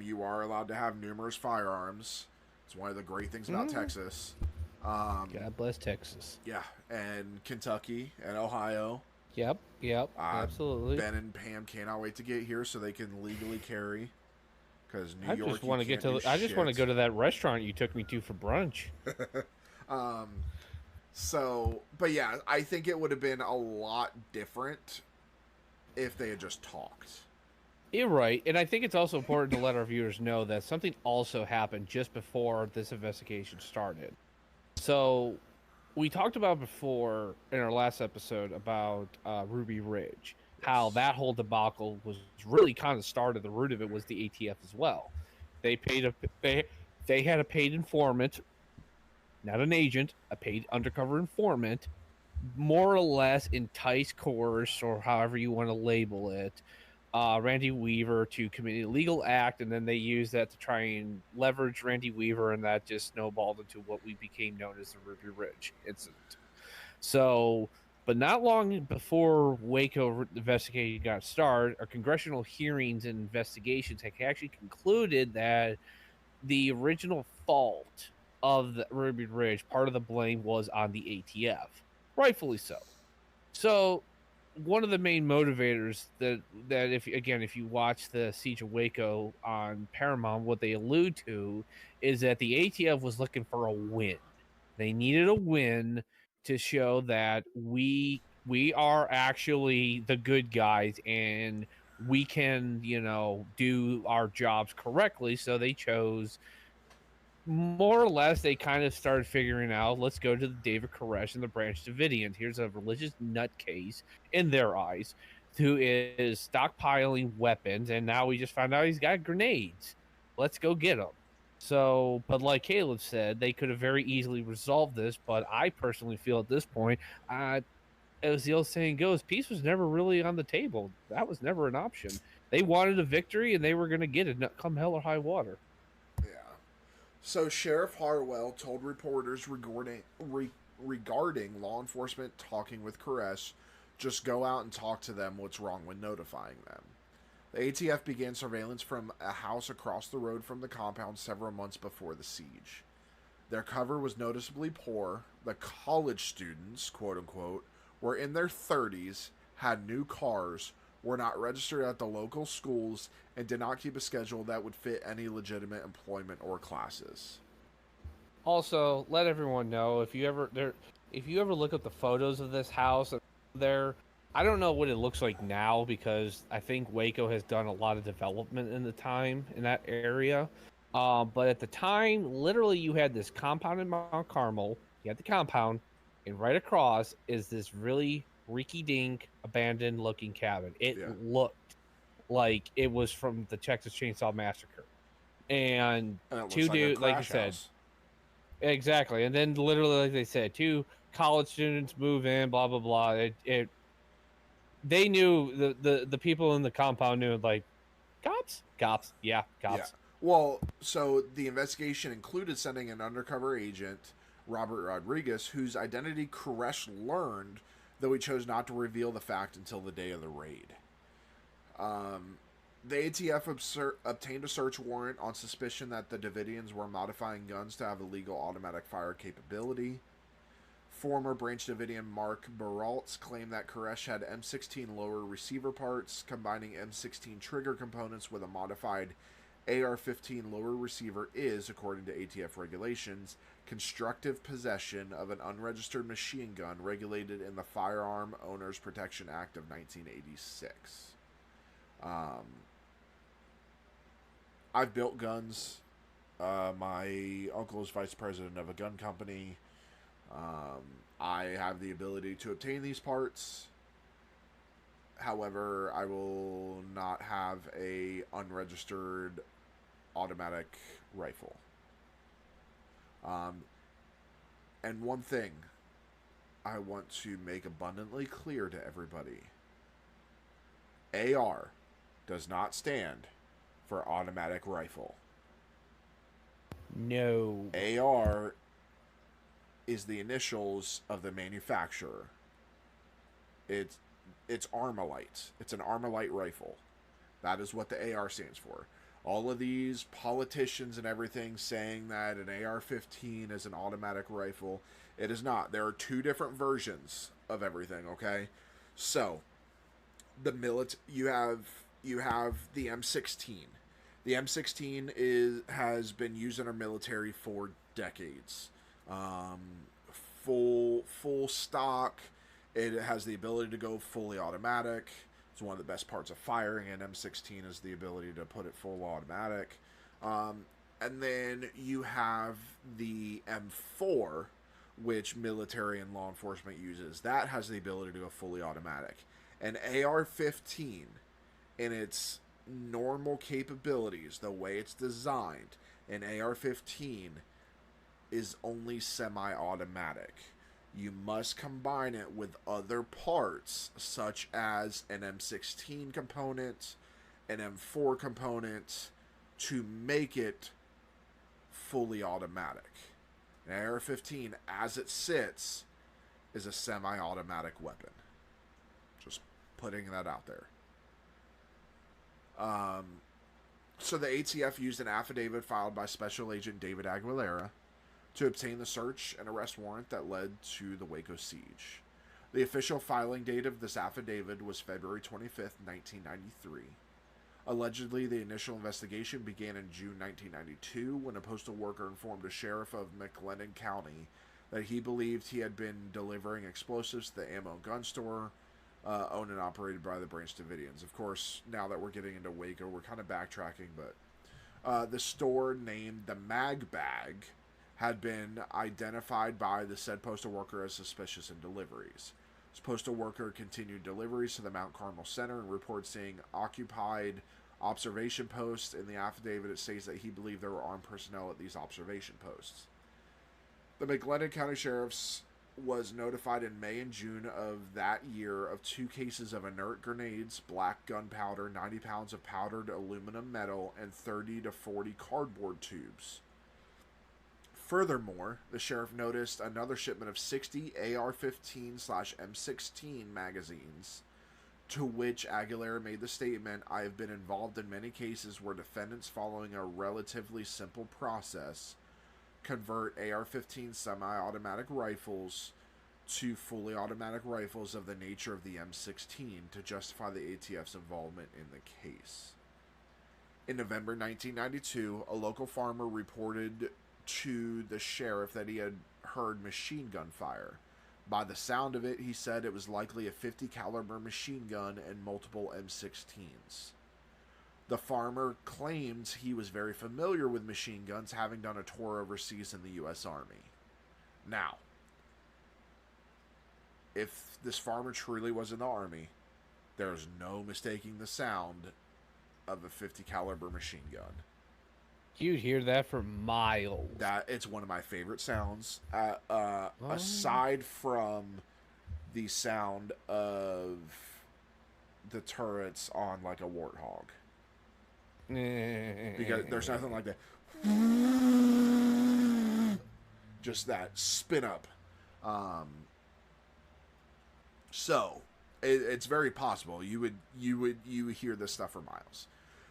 You are allowed to have numerous firearms. It's one of the great things about Texas. God bless Texas. Yeah, and Kentucky and Ohio. Yep, absolutely. Ben and Pam cannot wait to get here so they can legally carry. Because New York, I just want to go to that restaurant you took me to for brunch. So, but yeah, I think it would have been a lot different if they had just talked. You're right, and I think it's also important to let our viewers know that something also happened just before this investigation started. So, we talked about before in our last episode about Ruby Ridge. How that whole debacle was really kind of started. The root of it was the ATF as well. They had a paid informant, not an agent, a paid undercover informant, more or less entice, coerce, or however you want to label it, Randy Weaver to commit an illegal act, and then they used that to try and leverage Randy Weaver, and that just snowballed into what we became known as the Ruby Ridge incident. So, but not long before Waco investigation got started, our congressional hearings and investigations had actually concluded that the original fault of the Ruby Ridge, part of the blame was on the ATF, rightfully so. So, one of the main motivators that if you watch the Siege of Waco on Paramount, what they allude to is that the ATF was looking for a win. They needed a win to show that we are actually the good guys and we can, do our jobs correctly. So they chose, more or less, they kind of started figuring out, let's go to the David Koresh and the Branch Davidians. Here's a religious nutcase in their eyes who is stockpiling weapons, and now we just found out he's got grenades. Let's go get him. So, but like Caleb said, they could have very easily resolved this, but I personally feel at this point, as the old saying goes, peace was never really on the table. That was never an option. They wanted a victory, and they were going to get it, come hell or high water. Yeah. So Sheriff Harwell told reporters regarding law enforcement talking with Koresh, just go out and talk to them. What's wrong with notifying them? The ATF began surveillance from a house across the road from the compound several months before the siege. Their cover was noticeably poor. The college students, quote unquote, were in their 30s, had new cars, were not registered at the local schools, and did not keep a schedule that would fit any legitimate employment or classes. Also, let everyone know if you ever look up the photos of this house there, I don't know what it looks like now because I think Waco has done a lot of development in the time in that area. But at the time, literally, you had this compound in Mount Carmel. You had the compound, and right across is this really reeky-dink, abandoned-looking cabin. It Yeah. looked like it was from the Texas Chainsaw Massacre. And And it looks two like a dude, like I crash said, house. exactly. And then literally, like they said, two college students move in, blah blah blah. They knew the people in the compound knew like cops, yeah, Yeah. cops. Well, so the investigation included sending an undercover agent, Robert Rodriguez, whose identity Koresh learned, though he chose not to reveal the fact until the day of the raid. The ATF obtained a search warrant on suspicion that the Davidians were modifying guns to have illegal automatic fire capability. Former Branch Davidian Mark Baraltz claimed that Koresh had M16 lower receiver parts, combining M16 trigger components with a modified AR-15 lower receiver is, according to ATF regulations, constructive possession of an unregistered machine gun regulated in the Firearm Owners Protection Act of 1986. I've built guns. My uncle is vice president of a gun company. I have the ability to obtain these parts. However, I will not have a unregistered automatic rifle. And one thing I want to make abundantly clear to everybody: AR does not stand for automatic rifle. No. AR is the initials of the manufacturer. It's Armalite. It's an Armalite rifle. That is what the AR stands for. All of these politicians and everything saying that an AR-15 is an automatic rifle, it is not. There are two different versions of everything. Okay, so you have the M16. The M16 has been used in our military for decades. Um, full stock. It has the ability to go fully automatic. It's one of the best parts of firing an M16 is the ability to put it full automatic. And then you have the M4, which military and law enforcement uses. That has the ability to go fully automatic. An AR-15, in its normal capabilities, the way it's designed, an AR-15 is only semi-automatic. You must combine it with other parts, such as an M16 component, an M4 component, to make it fully automatic. An AR-15, as it sits, is a semi-automatic weapon. Just putting that out there. So the ATF used an affidavit filed by Special Agent David Aguilera to obtain the search and arrest warrant that led to the Waco Siege. The official filing date of this affidavit was February 25th, 1993. Allegedly, the initial investigation began in June 1992 when a postal worker informed a sheriff of McLennan County that he believed he had been delivering explosives to the ammo and gun store owned and operated by the Branch Davidians. Of course, now that we're getting into Waco, we're kind of backtracking, but the store named the Mag Bag had been identified by the said postal worker as suspicious in deliveries. This postal worker continued deliveries to the Mount Carmel Center and reported seeing occupied observation posts. In the affidavit, it states that he believed there were armed personnel at these observation posts. The McLennan County Sheriff's was notified in May and June of that year of 2 cases of inert grenades, black gunpowder, 90 pounds of powdered aluminum metal, and 30 to 40 cardboard tubes. Furthermore, the sheriff noticed another shipment of 60 AR-15/M16 magazines, to which Aguilera made the statement, "I have been involved in many cases where defendants, following a relatively simple process, convert AR-15 semi-automatic rifles to fully automatic rifles of the nature of the M16 to justify the ATF's involvement in the case. In November 1992, a local farmer reported to the sheriff that he had heard machine gun fire. By the sound of it, he said it was likely a .50 caliber machine gun and multiple M16s. The farmer claimed he was very familiar with machine guns, having done a tour overseas in the U.S. Army. Now, if this farmer truly was in the Army, there's no mistaking the sound of a .50 caliber machine gun. You'd hear that for miles. It's one of my favorite sounds. Aside from the sound of the turrets on like a Warthog, because there's nothing like that. Just that spin up. So it's very possible you would hear this stuff for miles.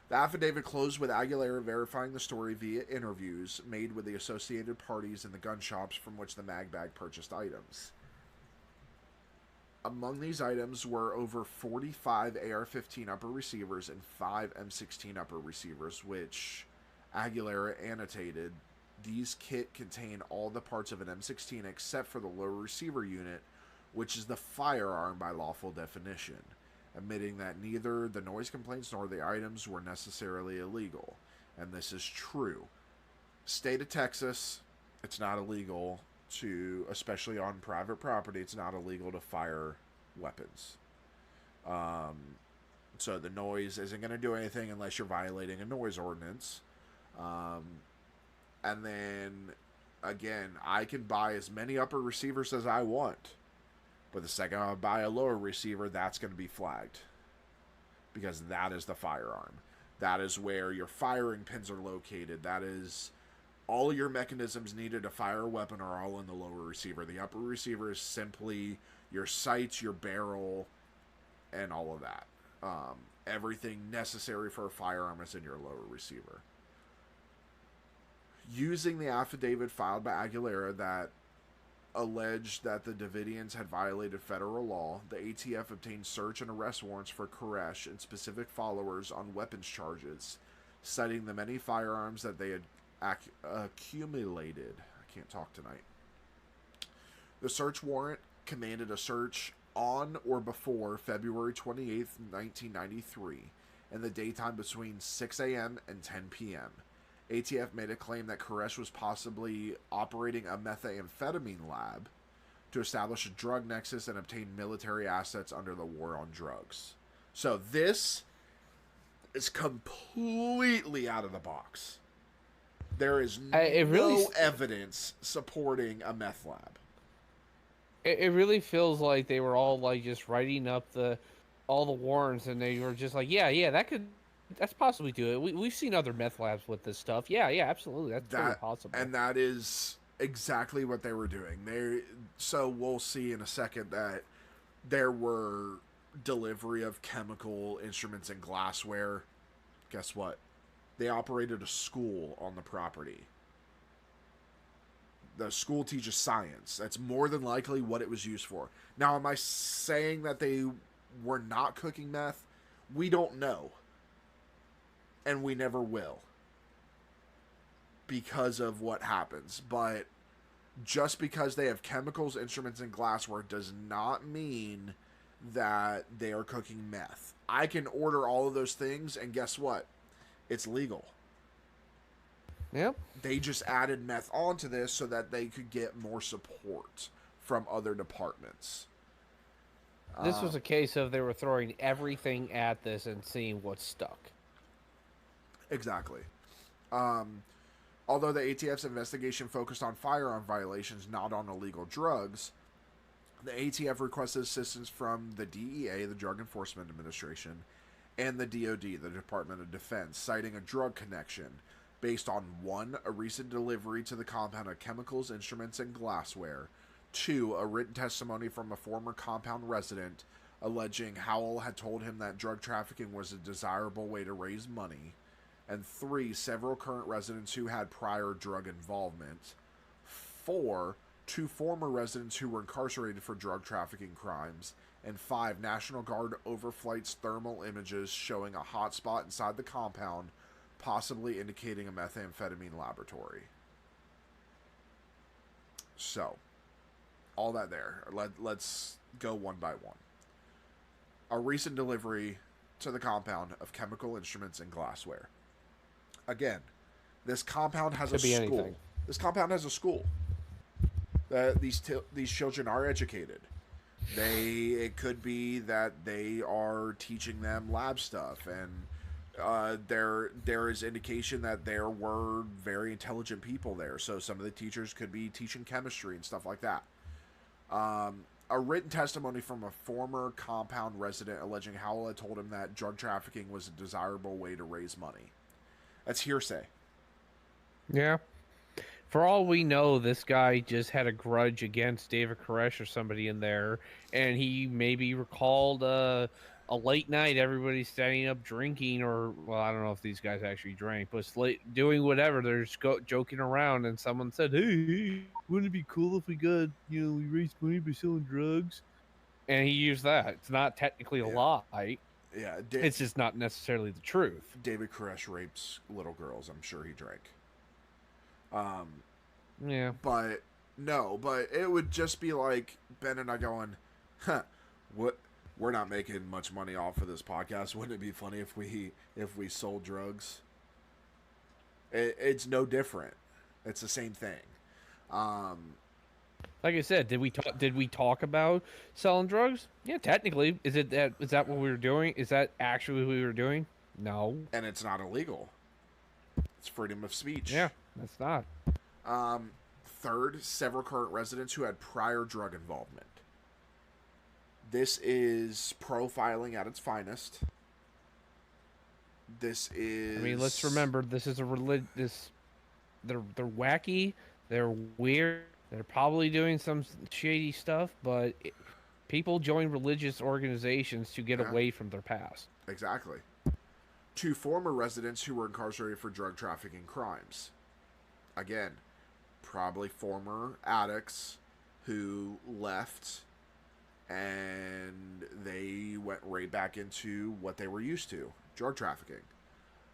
The affidavit closed with Aguilera verifying the story via interviews made with the associated parties in the gun shops from which the mag bag purchased items. Among these items were over 45 AR-15 upper receivers and 5 M16 upper receivers, which Aguilera annotated. These kit contain all the parts of an M16 except for the lower receiver unit, which is the firearm by lawful definition, admitting that neither the noise complaints nor the items were necessarily illegal. And this is true. State of Texas, it's not illegal to, especially on private property, it's not illegal to fire weapons. So the noise isn't going to do anything unless you're violating a noise ordinance. And then, again, I can buy as many upper receivers as I want. But the second I buy a lower receiver, that's going to be flagged. Because that is the firearm. That is where your firing pins are located. That is all your mechanisms needed to fire a weapon are all in the lower receiver. The upper receiver is simply your sights, your barrel, and all of that. Everything necessary for a firearm is in your lower receiver. Using the affidavit filed by Aguilera that alleged that the Davidians had violated federal law, the ATF obtained search and arrest warrants for Koresh and specific followers on weapons charges, citing the many firearms that they had accumulated. I can't talk tonight. The search warrant commanded a search on or before February 28th, 1993, in the daytime between 6 a.m. and 10 p.m. ATF made a claim that Koresh was possibly operating a methamphetamine lab to establish a drug nexus and obtain military assets under the war on drugs. So this is completely out of the box. There is no evidence supporting a meth lab. It really feels like they were all like just writing up all the warrants, and they were just like, yeah, that's possibly do it. We've seen other meth labs with this stuff. Yeah, absolutely. That's totally possible. And that is exactly what they were doing. So we'll see in a second that there were delivery of chemical instruments and glassware. Guess what? They operated a school on the property. The school teaches science. That's more than likely what it was used for. Now, am I saying that they were not cooking meth? We don't know. And we never will. Because of what happens. But just because they have chemicals, instruments, and glassware does not mean that they are cooking meth. I can order all of those things, and guess what? It's legal. Yep. They just added meth onto this so that they could get more support from other departments. This was a case of they were throwing everything at this and seeing what stuck. Exactly. Although the ATF's investigation focused on firearm violations, not on illegal drugs, the ATF requested assistance from the DEA, the Drug Enforcement Administration, and the DoD, the Department of Defense, citing a drug connection based on 1, a recent delivery to the compound of chemicals, instruments, and glassware, 2, a written testimony from a former compound resident alleging Howell had told him that drug trafficking was a desirable way to raise money, and 3, several current residents who had prior drug involvement, 4, 2 former residents who were incarcerated for drug trafficking crimes, and 5 National Guard overflights thermal images showing a hotspot inside the compound, possibly indicating a methamphetamine laboratory. So, all that there. Let's go one by one. A recent delivery to the compound of chemical instruments and glassware. Again, this compound has a school. Anything. This compound has a school. These children are educated. It could be that they are teaching them lab stuff, and there is indication that there were very intelligent people there. So some of the teachers could be teaching chemistry and stuff like that. A written testimony from a former compound resident alleging Howell had told him that drug trafficking was a desirable way to raise money. That's hearsay. Yeah. For all we know, this guy just had a grudge against David Koresh or somebody in there, and he maybe recalled a late night, everybody standing up drinking, or, well, I don't know if these guys actually drank, but doing whatever. They're just joking around, and someone said, hey, wouldn't it be cool if we got, we raised money by selling drugs? And he used that. It's not technically a lie. Yeah. It's just not necessarily the truth. David Koresh rapes little girls. I'm sure he drank. Yeah. But it would just be like Ben and I going, what? We're not making much money off of this podcast. Wouldn't it be funny if we sold drugs? It's no different. It's the same thing. Like I said, did we talk about selling drugs? Yeah, technically. Is that what we were doing? Is that actually what we were doing? No. And it's not illegal. It's freedom of speech. Yeah, that's not. Third, several current residents who had prior drug involvement. This is profiling at its finest. This is... I mean, let's remember, this is they're wacky, they're weird, they're probably doing some shady stuff, but people join religious organizations to get away from their past. Exactly. 2 former residents who were incarcerated for drug trafficking crimes. Again, probably former addicts who left and they went right back into what they were used to, drug trafficking.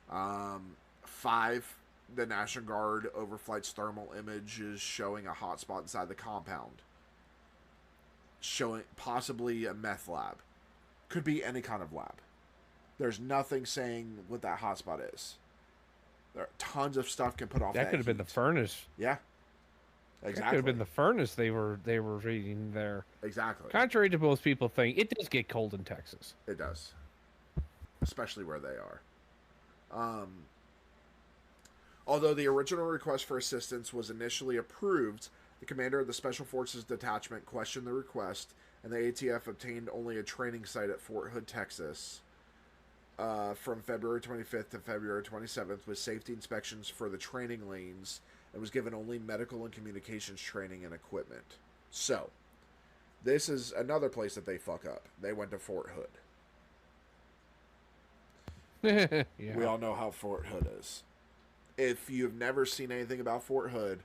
5, the National Guard overflights thermal images showing a hotspot inside the compound, showing possibly a meth lab. Could be any kind of lab. There's nothing saying what that hotspot is. There are tons of stuff can put off that could have been the furnace. Yeah. Exactly. That could have been the furnace they were reading there. Exactly. Contrary to most people think, it does get cold in Texas. It does. Especially where they are. Although the original request for assistance was initially approved, the commander of the Special Forces Detachment questioned the request, and the ATF obtained only a training site at Fort Hood, Texas, from February 25th to February 27th with safety inspections for the training lanes, and was given only medical and communications training and equipment. So, this is another place that they fuck up. They went to Fort Hood. Yeah. We all know how Fort Hood is. If you've never seen anything about Fort Hood,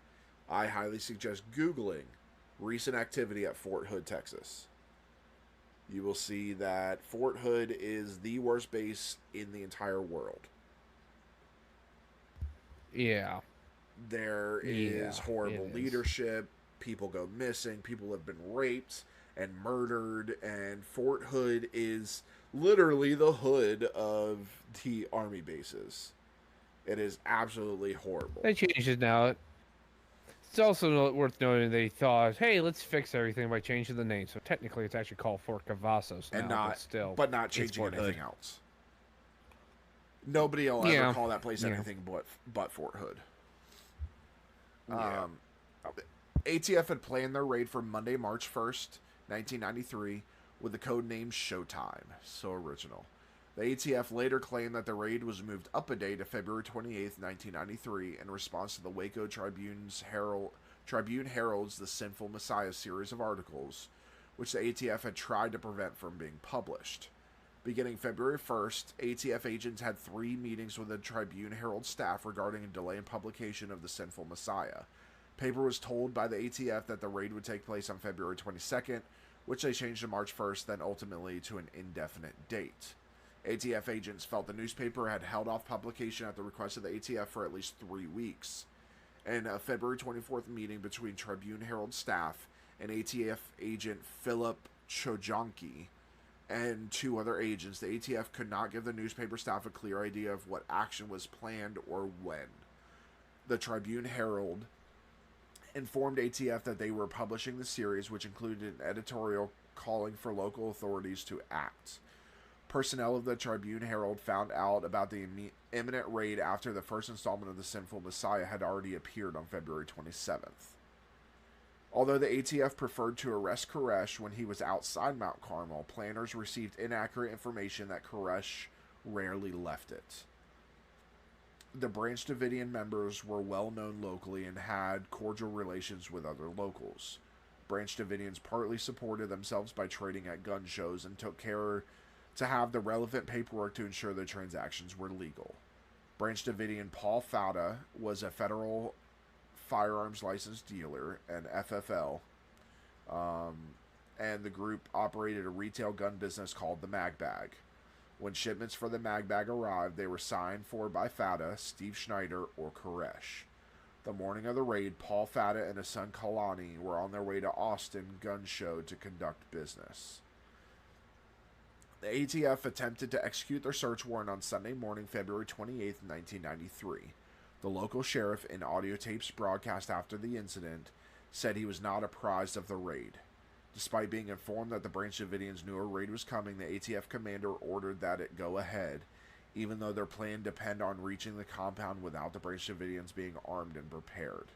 I highly suggest Googling recent activity at Fort Hood, Texas. You will see that Fort Hood is the worst base in the entire world. Yeah. There is horrible leadership. People go missing. People have been raped and murdered. And Fort Hood is literally the hood of the army bases. It is absolutely horrible. They changed it now. It's also worth noting they thought, hey, let's fix everything by changing the name. So technically, it's actually called Fort Cavazos now, but not changing anything else. Nobody will ever call that place anything but Fort Hood. ATF had planned their raid for Monday, March 1st, 1993, with the code name Showtime. So original. The ATF later claimed that the raid was moved up a day to February 28th, 1993, in response to the Waco Tribune Herald's The Sinful Messiah series of articles, which the ATF had tried to prevent from being published. Beginning February 1st, ATF agents had 3 meetings with the Tribune Herald staff regarding a delay in publication of The Sinful Messiah. Paper was told by the ATF that the raid would take place on February 22nd, which they changed to March 1st, then ultimately to an indefinite date. ATF agents felt the newspaper had held off publication at the request of the ATF for at least 3 weeks. In a February 24th meeting between Tribune Herald staff and ATF agent Philip Chojanki and 2 other agents, the ATF could not give the newspaper staff a clear idea of what action was planned or when. The Tribune Herald informed ATF that they were publishing the series, which included an editorial calling for local authorities to act. Personnel of the Tribune Herald found out about the imminent raid after the first installment of The Sinful Messiah had already appeared on February 27th. Although the ATF preferred to arrest Koresh when he was outside Mount Carmel, planners received inaccurate information that Koresh rarely left it. The Branch Davidian members were well known locally and had cordial relations with other locals. Branch Davidians partly supported themselves by trading at gun shows and took care to have the relevant paperwork to ensure the transactions were legal. Branch Davidian Paul Fauda was a federal firearms license dealer, an FFL, and the group operated a retail gun business called the Mag Bag. When shipments for the Mag Bag arrived, they were signed for by Fauda, Steve Schneider, or Koresh. The morning of the raid, Paul Fauda and his son Kalani were on their way to Austin Gun Show to conduct business. The ATF attempted to execute their search warrant on Sunday morning, February 28, 1993. The local sheriff, in audio tapes broadcast after the incident, said he was not apprised of the raid. Despite being informed that the Branch Davidians knew a raid was coming, the ATF commander ordered that it go ahead, even though their plan depended on reaching the compound without the Branch Davidians being armed and prepared.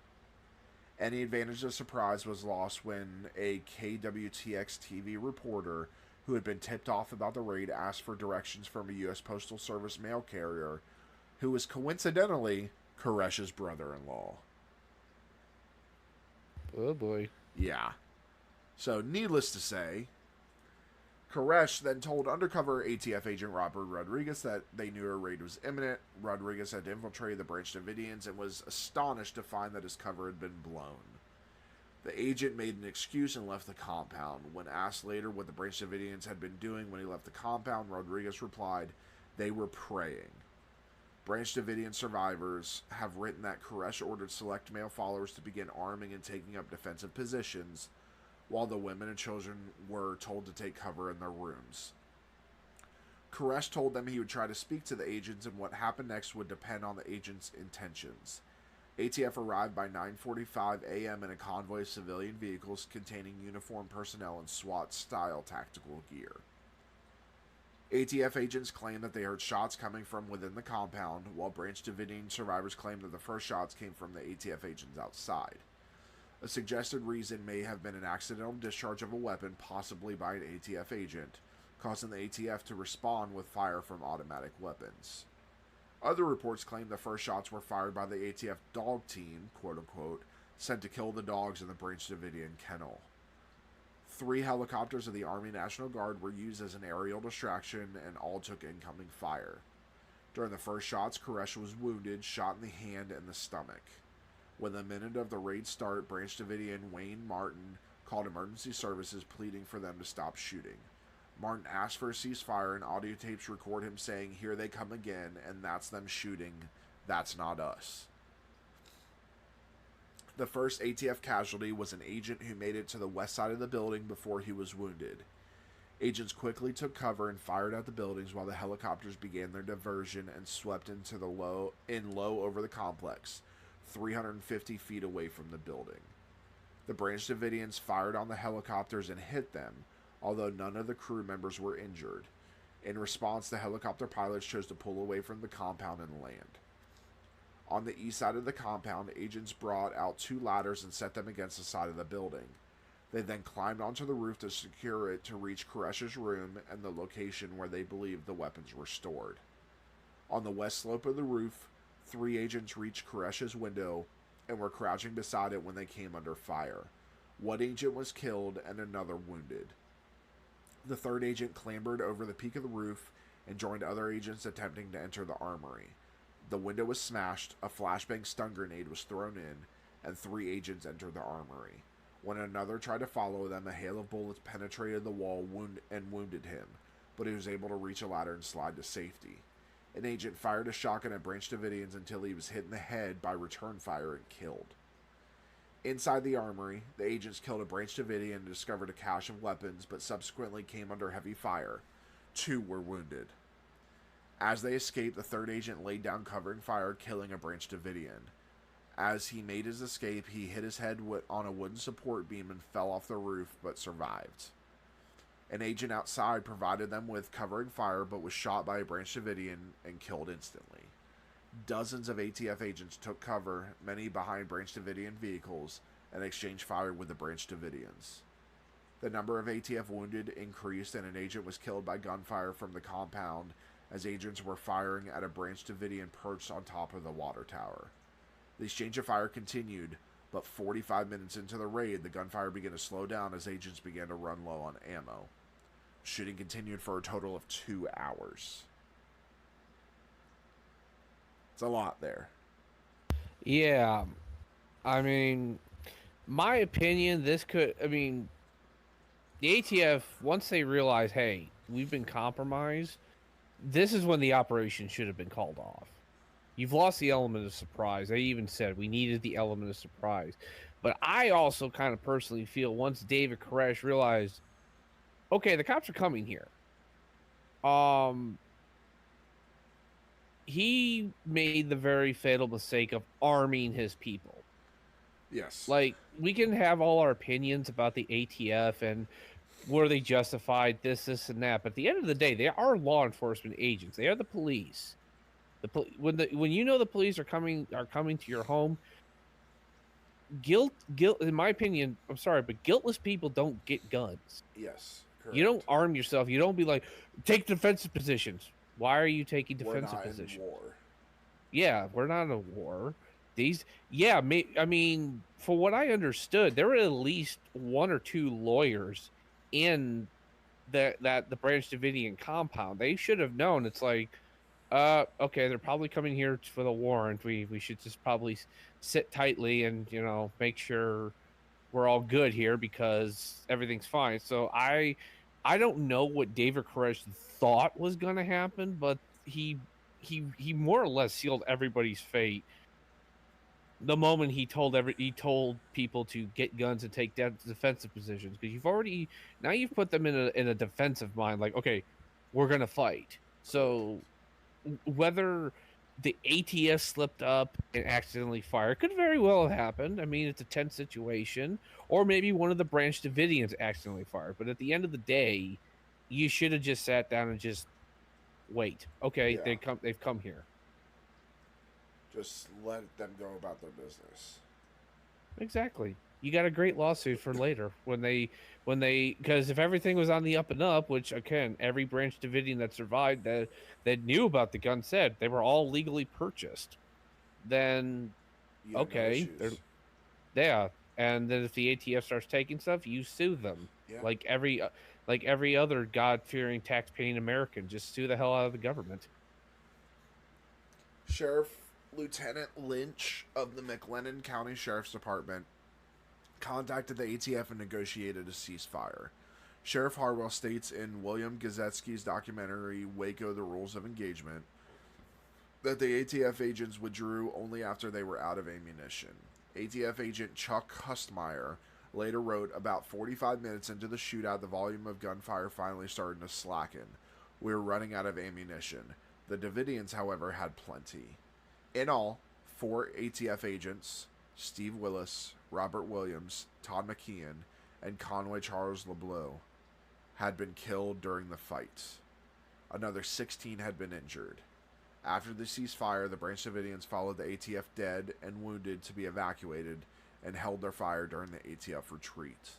Any advantage of surprise was lost when a KWTX TV reporter who had been tipped off about the raid asked for directions from a U.S. Postal Service mail carrier who was coincidentally Koresh's brother-in-law. Oh boy. Yeah. So, needless to say, Koresh then told undercover ATF agent Robert Rodriguez that they knew a raid was imminent. Rodriguez had infiltrated the Branch Davidians and was astonished to find that his cover had been blown. The agent made an excuse and left the compound. When asked later what the Branch Davidians had been doing when he left the compound, Rodriguez replied, "They were praying." Branch Davidian survivors have written that Koresh ordered select male followers to begin arming and taking up defensive positions, while the women and children were told to take cover in their rooms. Koresh told them he would try to speak to the agents, and what happened next would depend on the agents' intentions. ATF arrived by 9:45 a.m. in a convoy of civilian vehicles containing uniformed personnel and SWAT-style tactical gear. ATF agents claimed that they heard shots coming from within the compound, while Branch Davidian survivors claimed that the first shots came from the ATF agents outside. A suggested reason may have been an accidental discharge of a weapon, possibly by an ATF agent, causing the ATF to respond with fire from automatic weapons. Other reports claim the first shots were fired by the ATF dog team, quote-unquote, sent to kill the dogs in the Branch Davidian kennel. 3 helicopters of the Army National Guard were used as an aerial distraction, and all took incoming fire. During the first shots, Koresh was wounded, shot in the hand and the stomach. When the minute of the raid started, Branch Davidian Wayne Martin called emergency services pleading for them to stop shooting. Martin asked for a ceasefire, and audio tapes record him saying, "Here they come again, and that's them shooting. That's not us." The first ATF casualty was an agent who made it to the west side of the building before he was wounded. Agents quickly took cover and fired at the buildings while the helicopters began their diversion and swept into the low over the complex, 350 feet away from the building. The Branch Davidians fired on the helicopters and hit them, although none of the crew members were injured. In response, the helicopter pilots chose to pull away from the compound and land. On the east side of the compound, agents brought out 2 ladders and set them against the side of the building. They then climbed onto the roof to secure it to reach Koresh's room and the location where they believed the weapons were stored. On the west slope of the roof, 3 agents reached Koresh's window and were crouching beside it when they came under fire. One agent was killed and another wounded. The 3rd agent clambered over the peak of the roof and joined other agents attempting to enter the armory. The window was smashed, a flashbang stun grenade was thrown in, and 3 agents entered the armory. When another tried to follow them, a hail of bullets penetrated the wall and wounded him, but he was able to reach a ladder and slide to safety. An agent fired a shotgun at Branch Davidians until he was hit in the head by return fire and killed. Inside the armory, the agents killed a Branch Davidian and discovered a cache of weapons, but subsequently came under heavy fire. 2 were wounded. As they escaped, the 3rd agent laid down covering fire, killing a Branch Davidian. As he made his escape, he hit his head on a wooden support beam and fell off the roof, but survived. An agent outside provided them with covering fire, but was shot by a Branch Davidian and killed instantly. Dozens of ATF agents took cover, many behind Branch Davidian vehicles, and exchanged fire with the Branch Davidians. The number of ATF wounded increased, and an agent was killed by gunfire from the compound as agents were firing at a Branch Davidian perched on top of the water tower. The exchange of fire continued, but 45 minutes into the raid, the gunfire began to slow down as agents began to run low on ammo. Shooting continued for a total of 2 hours. It's a lot there. Yeah. I mean, my opinion, the ATF, once they realize, hey, we've been compromised, this is when the operation should have been called off. You've lost the element of surprise. They even said we needed the element of surprise. But I also kind of personally feel once David Koresh realized, okay, the cops are coming here. He made the very fatal mistake of arming his people. Yes. Like, we can have all our opinions about the ATF and were they justified, this, and that. But at the end of the day, they are law enforcement agents. They are the police. When you know the police are coming to your home, guilt. In my opinion, I'm sorry, but guiltless people don't get guns. Yes. Correct. You don't arm yourself. You don't be like, take defensive positions. Why are you taking defensive positions? We're not in war. Yeah, we're not in a war. I mean, for what I understood, there were at least 1 or 2 lawyers in the Branch Davidian compound. They should have known. It's like, okay, they're probably coming here for the warrant. We should just probably sit tightly and, make sure we're all good here because everything's fine. So I don't know what David Koresh thought was going to happen, but he more or less sealed everybody's fate the moment he told people to get guns and take defensive positions, because you've put them in a defensive mind, like, okay, we're gonna fight. So whether the ATF slipped up and accidentally fired could very well have happened. I mean, it's a tense situation, or maybe one of the Branch Davidians accidentally fired. But at the end of the day, you should have just sat down and just wait. Okay, yeah. They've come here. Just let them go about their business. Exactly. You got a great lawsuit for later when they because if everything was on the up and up, which again every Branch Davidian that survived that knew about the gun said they were all legally purchased, then okay, yeah. And then if the ATF starts taking stuff, you sue them. Yeah. Like every other God-fearing, tax-paying American, just sue the hell out of the government. Sheriff Lieutenant Lynch of the McLennan County Sheriff's Department contacted the ATF and negotiated a ceasefire. Sheriff Harwell states in William Gazetsky's documentary Waco: The Rules of Engagement that the ATF agents withdrew only after they were out of ammunition. ATF agent Chuck Hustmeyer later wrote, about 45 minutes into the shootout, the volume of gunfire finally started to slacken. We were running out of ammunition. The Davidians, however, had plenty. In all, 4 ATF agents, Steve Willis, Robert Williams, Todd McKeon, and Conway Charles LeBleu, had been killed during the fight. Another 16 had been injured. After the ceasefire, the Branch Davidians followed the ATF dead and wounded to be evacuated and held their fire during the ATF retreat.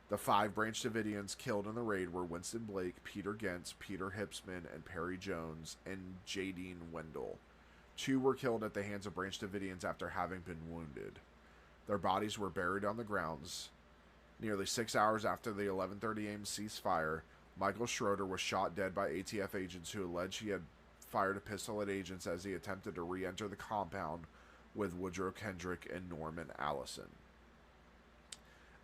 The 5 Branch Davidians killed in the raid were Winston Blake, Peter Gentz, Peter Hipsman, and Perry Jones, and Jadine Wendell. 2 were killed at the hands of Branch Davidians after having been wounded. Their bodies were buried on the grounds. Nearly 6 hours after the 11:30 a.m. ceasefire, Michael Schroeder was shot dead by ATF agents who alleged he had fired a pistol at agents as he attempted to re-enter the compound with Woodrow Kendrick and Norman Allison.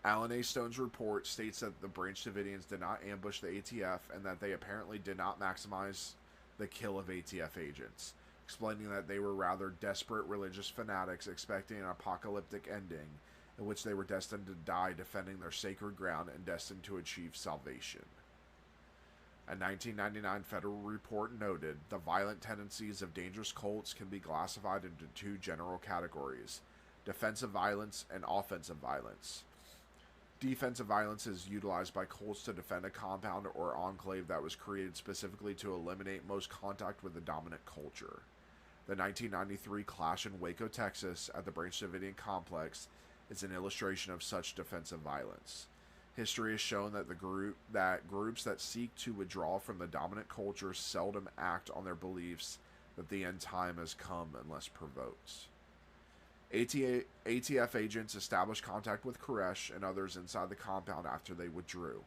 Alan A. Stone's report states that the Branch Davidians did not ambush the ATF and that they apparently did not maximize the kill of ATF agents, explaining that they were rather desperate religious fanatics expecting an apocalyptic ending in which they were destined to die defending their sacred ground and destined to achieve salvation. A 1999 federal report noted the violent tendencies of dangerous cults can be classified into two general categories: defensive violence and offensive violence. Defensive violence is utilized by cults to defend a compound or enclave that was created specifically to eliminate most contact with the dominant culture. The 1993 clash in Waco, Texas, at the Branch Davidian complex is an illustration of such defensive violence. History has shown that groups that seek to withdraw from the dominant culture seldom act on their beliefs that the end time has come unless provoked. ATF agents established contact with Koresh and others inside the compound after they withdrew.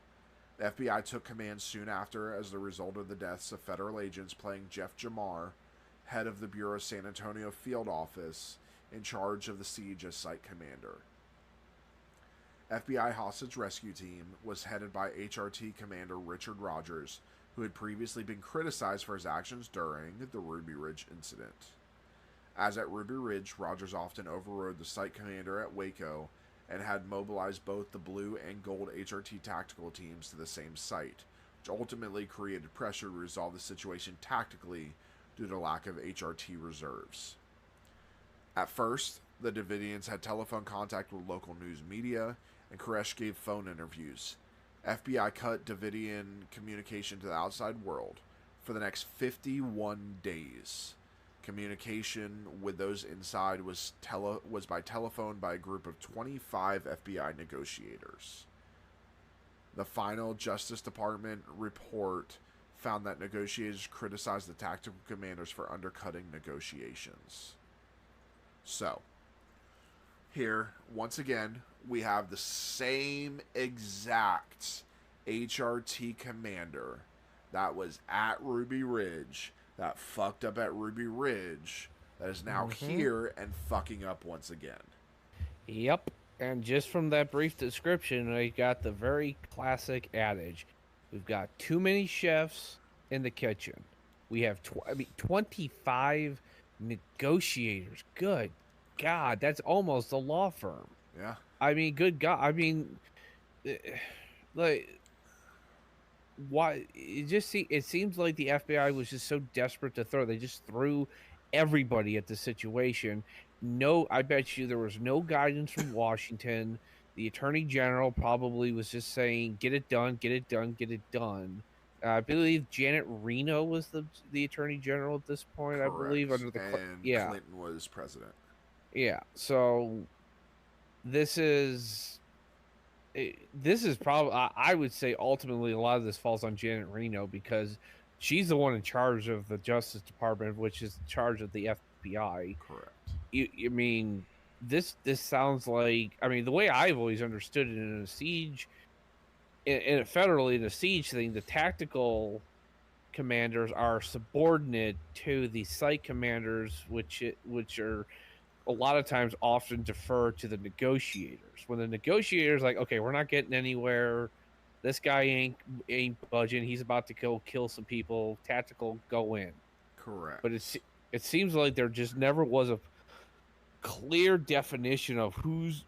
The FBI took command soon after as the result of the deaths of federal agents, playing Jeff Jamar, head of the Bureau's San Antonio field office, in charge of the siege as site commander. FBI hostage rescue team was headed by HRT Commander Richard Rogers, who had previously been criticized for his actions during the Ruby Ridge incident. As at Ruby Ridge, Rogers often overrode the site commander at Waco and had mobilized both the blue and gold HRT tactical teams to the same site, which ultimately created pressure to resolve the situation tactically due to lack of HRT reserves. At first, the Davidians had telephone contact with local news media, and Koresh gave phone interviews. FBI cut Davidian communication to the outside world for the next 51 days. Communication with those inside was by telephone by a group of 25 FBI negotiators. The final Justice Department report found that negotiators criticized the tactical commanders for undercutting negotiations. So, here, once again, we have the same exact HRT commander that was at Ruby Ridge, that fucked up at Ruby Ridge, that is now here and fucking up once again. Yep. And just from that brief description, I got the very classic adage. We've got too many chefs in the kitchen. We have 25 negotiators. Good God, that's almost a law firm. Yeah. I mean, good God. I mean, like, why? It seems like the FBI was just so desperate to throw. They just threw everybody at the situation. No, I bet you there was no guidance from Washington. The Attorney General probably was just saying, "Get it done, get it done, get it done." I believe Janet Reno was the Attorney General at this point. Correct. I believe under the Clinton was president. Yeah. So this is probably, I would say, ultimately a lot of this falls on Janet Reno because she's the one in charge of the Justice Department, which is in charge of the FBI. Correct. I mean, this sounds like, I mean, the way I've always understood it in a siege, in a siege thing, the tactical commanders are subordinate to the site commanders, which are a lot of times often defer to the negotiators. When the negotiators like, okay, we're not getting anywhere. This guy ain't budging. He's about to kill some people. Tactical, go in. Correct. But it seems like there just never was a clear definition of whose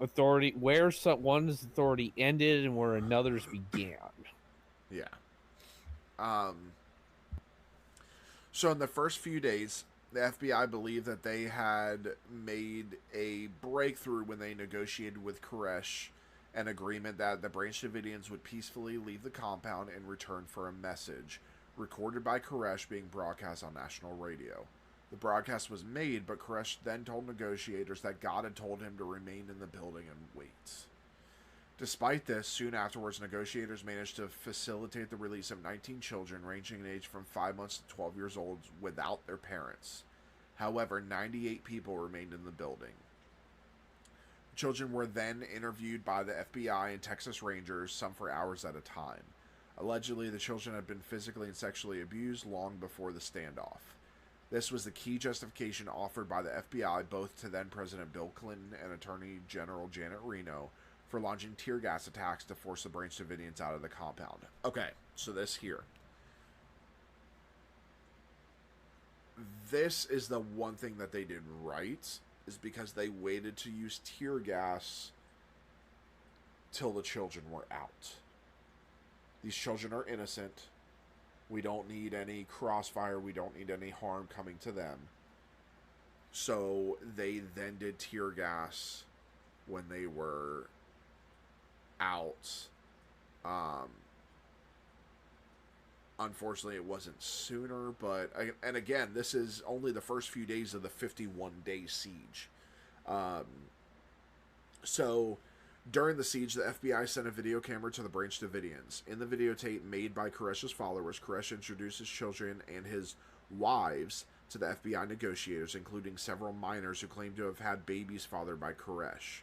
authority, where one's authority ended and where another's began. Yeah. So in the first few days, the FBI believed that they had made a breakthrough when they negotiated with Koresh an agreement that the Branch Davidians would peacefully leave the compound and return for a message, recorded by Koresh, being broadcast on national radio. The broadcast was made, but Koresh then told negotiators that God had told him to remain in the building and wait. Despite this, soon afterwards, negotiators managed to facilitate the release of 19 children ranging in age from 5 months to 12 years old without their parents. However, 98 people remained in the building. Children were then interviewed by the FBI and Texas Rangers, some for hours at a time. Allegedly, the children had been physically and sexually abused long before the standoff. This was the key justification offered by the FBI both to then President Bill Clinton and Attorney General Janet Reno for launching tear gas attacks to force the Branch Davidians out of the compound. Okay, so this here. This is the one thing that they did right, is because they waited to use tear gas till the children were out. These children are innocent. We don't need any crossfire. We don't need any harm coming to them. So they then did tear gas when they were out. Unfortunately, it wasn't sooner, but... And again, this is only the first few days of the 51-day siege. So... During the siege, the FBI sent a video camera to the Branch Davidians. In the videotape made by Koresh's followers, Koresh introduces children and his wives to the FBI negotiators, including several minors who claim to have had babies fathered by Koresh.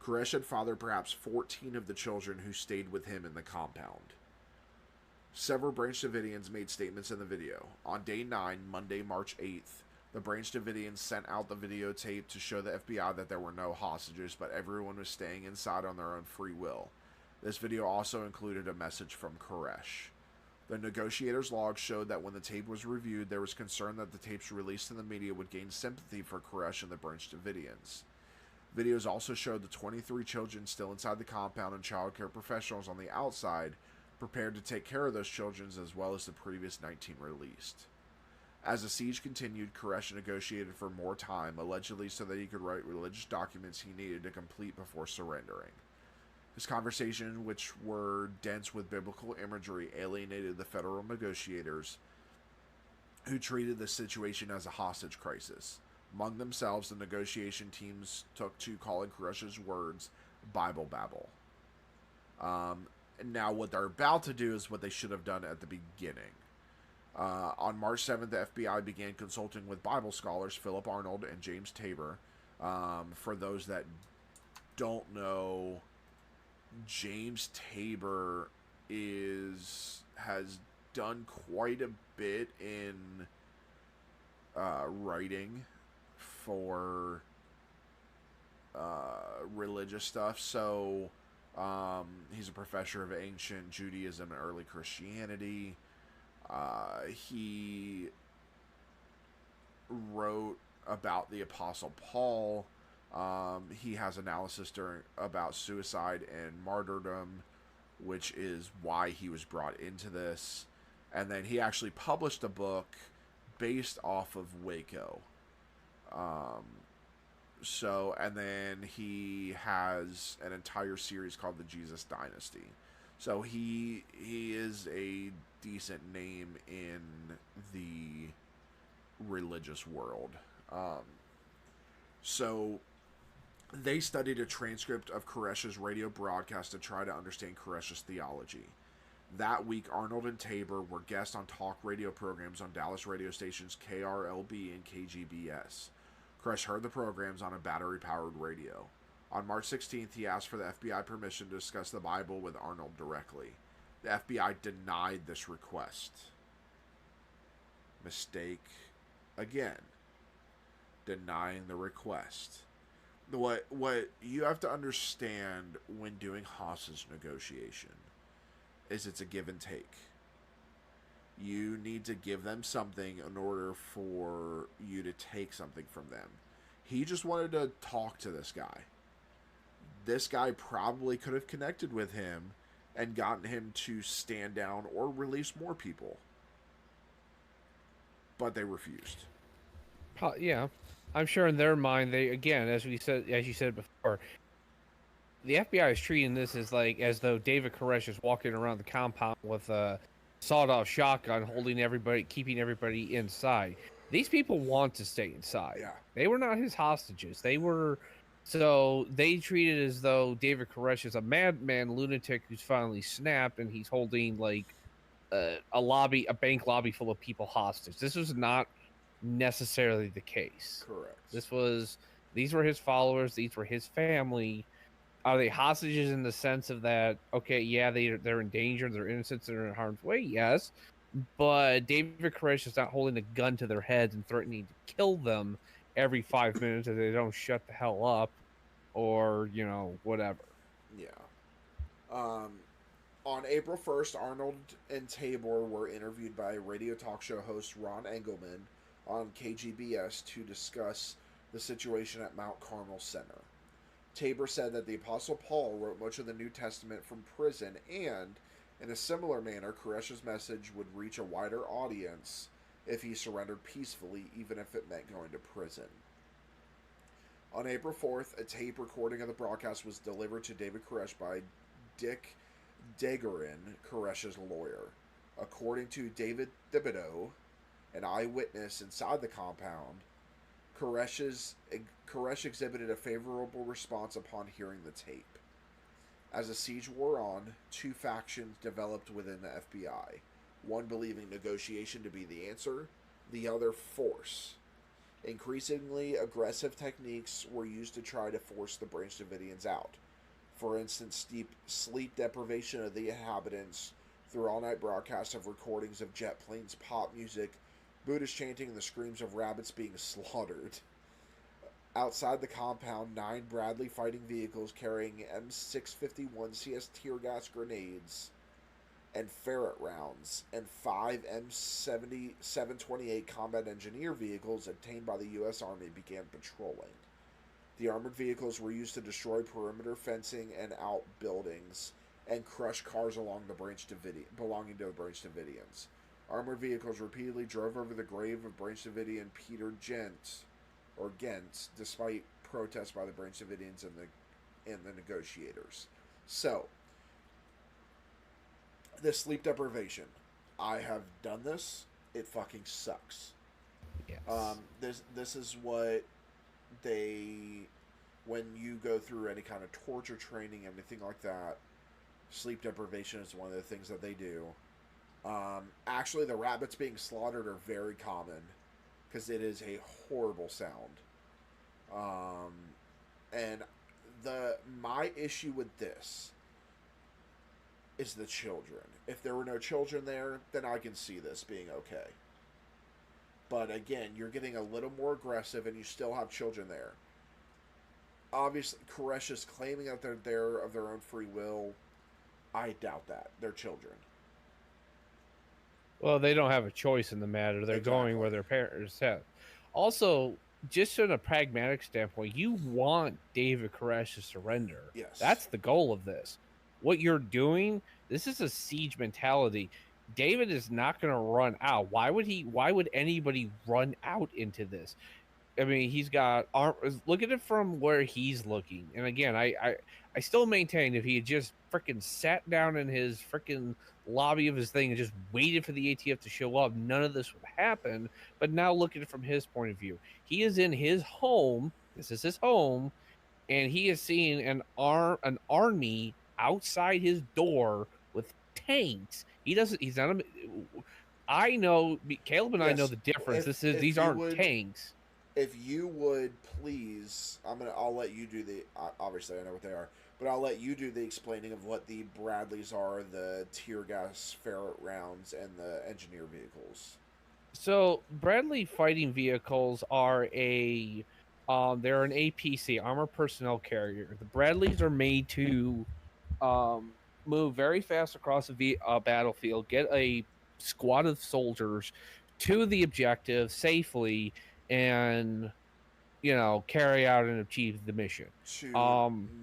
Koresh had fathered perhaps 14 of the children who stayed with him in the compound. Several Branch Davidians made statements in the video. On day 9, Monday, March 8th, the Branch Davidians sent out the videotape to show the FBI that there were no hostages, but everyone was staying inside on their own free will. This video also included a message from Koresh. The negotiators' log showed that when the tape was reviewed, there was concern that the tapes released in the media would gain sympathy for Koresh and the Branch Davidians. Videos also showed the 23 children still inside the compound and child care professionals on the outside prepared to take care of those children, as well as the previous 19 released. As the siege continued, Koresh negotiated for more time, allegedly so that he could write religious documents he needed to complete before surrendering. His conversations, which were dense with biblical imagery, alienated the federal negotiators, who treated the situation as a hostage crisis. Among themselves, the negotiation teams took to calling Koresh's words Bible babble. Now, what they're about to do is what they should have done at the beginning. On March 7th, the FBI began consulting with Bible scholars Philip Arnold and James Tabor. For those that don't know, James Tabor has done quite a bit in writing for religious stuff. So he's a professor of ancient Judaism and early Christianity. He wrote about the Apostle Paul. He has analysis about suicide and martyrdom, which is why he was brought into this. And then he actually published a book based off of Waco. And then he has an entire series called The Jesus Dynasty. So he is a decent name in the religious world. So they studied a transcript of Koresh's radio broadcast to try to understand Koresh's theology. That week, Arnold and Tabor were guests on talk radio programs on Dallas radio stations KRLB and KGBS. Koresh heard the programs on a battery-powered radio. On March 16th, he asked for the FBI permission to discuss the Bible with Arnold directly. The FBI denied this request. Mistake again. Denying the request. What you have to understand when doing hostage negotiation is it's a give and take. You need to give them something in order for you to take something from them. He just wanted to talk to this guy. This guy probably could have connected with him and gotten him to stand down or release more people. But they refused. Yeah. I'm sure in their mind, they, again, as you said before, the FBI is treating this as though David Koresh is walking around the compound with a sawed-off shotgun, keeping everybody inside. These people want to stay inside. Yeah. They were not his hostages. So they treated it as though David Koresh is a madman lunatic who's finally snapped, and he's holding a bank lobby full of people hostage. This was not necessarily the case. Correct. These were his followers. These were his family. Are they hostages in the sense of that? Okay, yeah, they're in danger. They're innocent. They're in harm's way. Yes, but David Koresh is not holding a gun to their heads and threatening to kill them every 5 minutes if they don't shut the hell up or, whatever. Yeah. Um, on April 1st, Arnold and Tabor were interviewed by radio talk show host Ron Engelman on KGBS to discuss the situation at Mount Carmel Center. Tabor said that the Apostle Paul wrote much of the New Testament from prison, and in a similar manner, Koresh's message would reach a wider audience if he surrendered peacefully, even if it meant going to prison. On April 4th, a tape recording of the broadcast was delivered to David Koresh by Dick Degerin, Koresh's lawyer. According to David Thibodeau, an eyewitness inside the compound, Koresh exhibited a favorable response upon hearing the tape. As the siege wore on, two factions developed within the FBI, one believing negotiation to be the answer, the other force. Increasingly aggressive techniques were used to try to force the Branch Davidians out. For instance, sleep deprivation of the inhabitants through all-night broadcasts of recordings of jet planes, pop music, Buddhist chanting, and the screams of rabbits being slaughtered. Outside the compound, 9 Bradley fighting vehicles carrying M651 CS tear gas grenades and ferret rounds, and 5 M728 combat engineer vehicles obtained by the U.S. Army began patrolling. The armored vehicles were used to destroy perimeter fencing and outbuildings and crush cars along the belonging to the Branch Davidians. Armored vehicles repeatedly drove over the grave of Branch Davidian Peter Gent, despite protests by the Branch Davidians and the negotiators. So, this sleep deprivation, I have done this. It fucking sucks. Yes. This is what they, when you go through any kind of torture training, anything like that, sleep deprivation is one of the things that they do. Actually, the rabbits being slaughtered are very common because it is a horrible sound. And my issue with this is the children. If there were no children there, then I can see this being okay. But again, you're getting a little more aggressive and you still have children there. Obviously, Koresh is claiming that they're there of their own free will. I doubt that. They're children. Well, they don't have a choice in the matter. They're going where their parents have. Also, just from a pragmatic standpoint, you want David Koresh to surrender. Yes. That's the goal of this. What you're doing, this is a siege mentality. David is not going to run out. Why would anybody run out into this? I mean, he's got look at it from where he's looking. And again, I still maintain if he had just freaking sat down in his freaking lobby of his thing and just waited for the ATF to show up, none of this would happen. But now look at it from his point of view. He is in his home. This is his home, and he is seeing an army outside his door with tanks. He's not a, I know Caleb and I know the difference. These aren't tanks. If you would please, I'll let you do the, obviously I know what they are, but I'll let you do the explaining of what the Bradleys are, the tear gas ferret rounds, and the engineer vehicles. So Bradley fighting vehicles are they're an APC, armored personnel carrier. The Bradleys are made to move very fast across the battlefield, get a squad of soldiers to the objective safely, and carry out and achieve the mission. To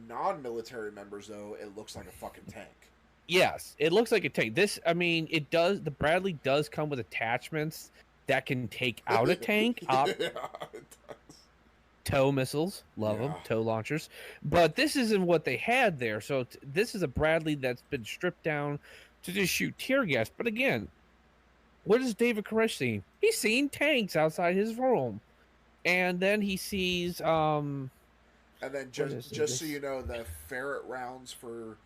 non-military members, though, it looks like a fucking tank. Yes, it looks like a tank. It does. The Bradley does come with attachments that can take out a tank. Yeah, it does. Tow missiles, love them, tow launchers. But this isn't what they had there. So this is a Bradley that's been stripped down to just shoot tear gas. But again, what is David Koresh seeing? He's seeing tanks outside his home. And then he sees and then just so you know, the ferret rounds, for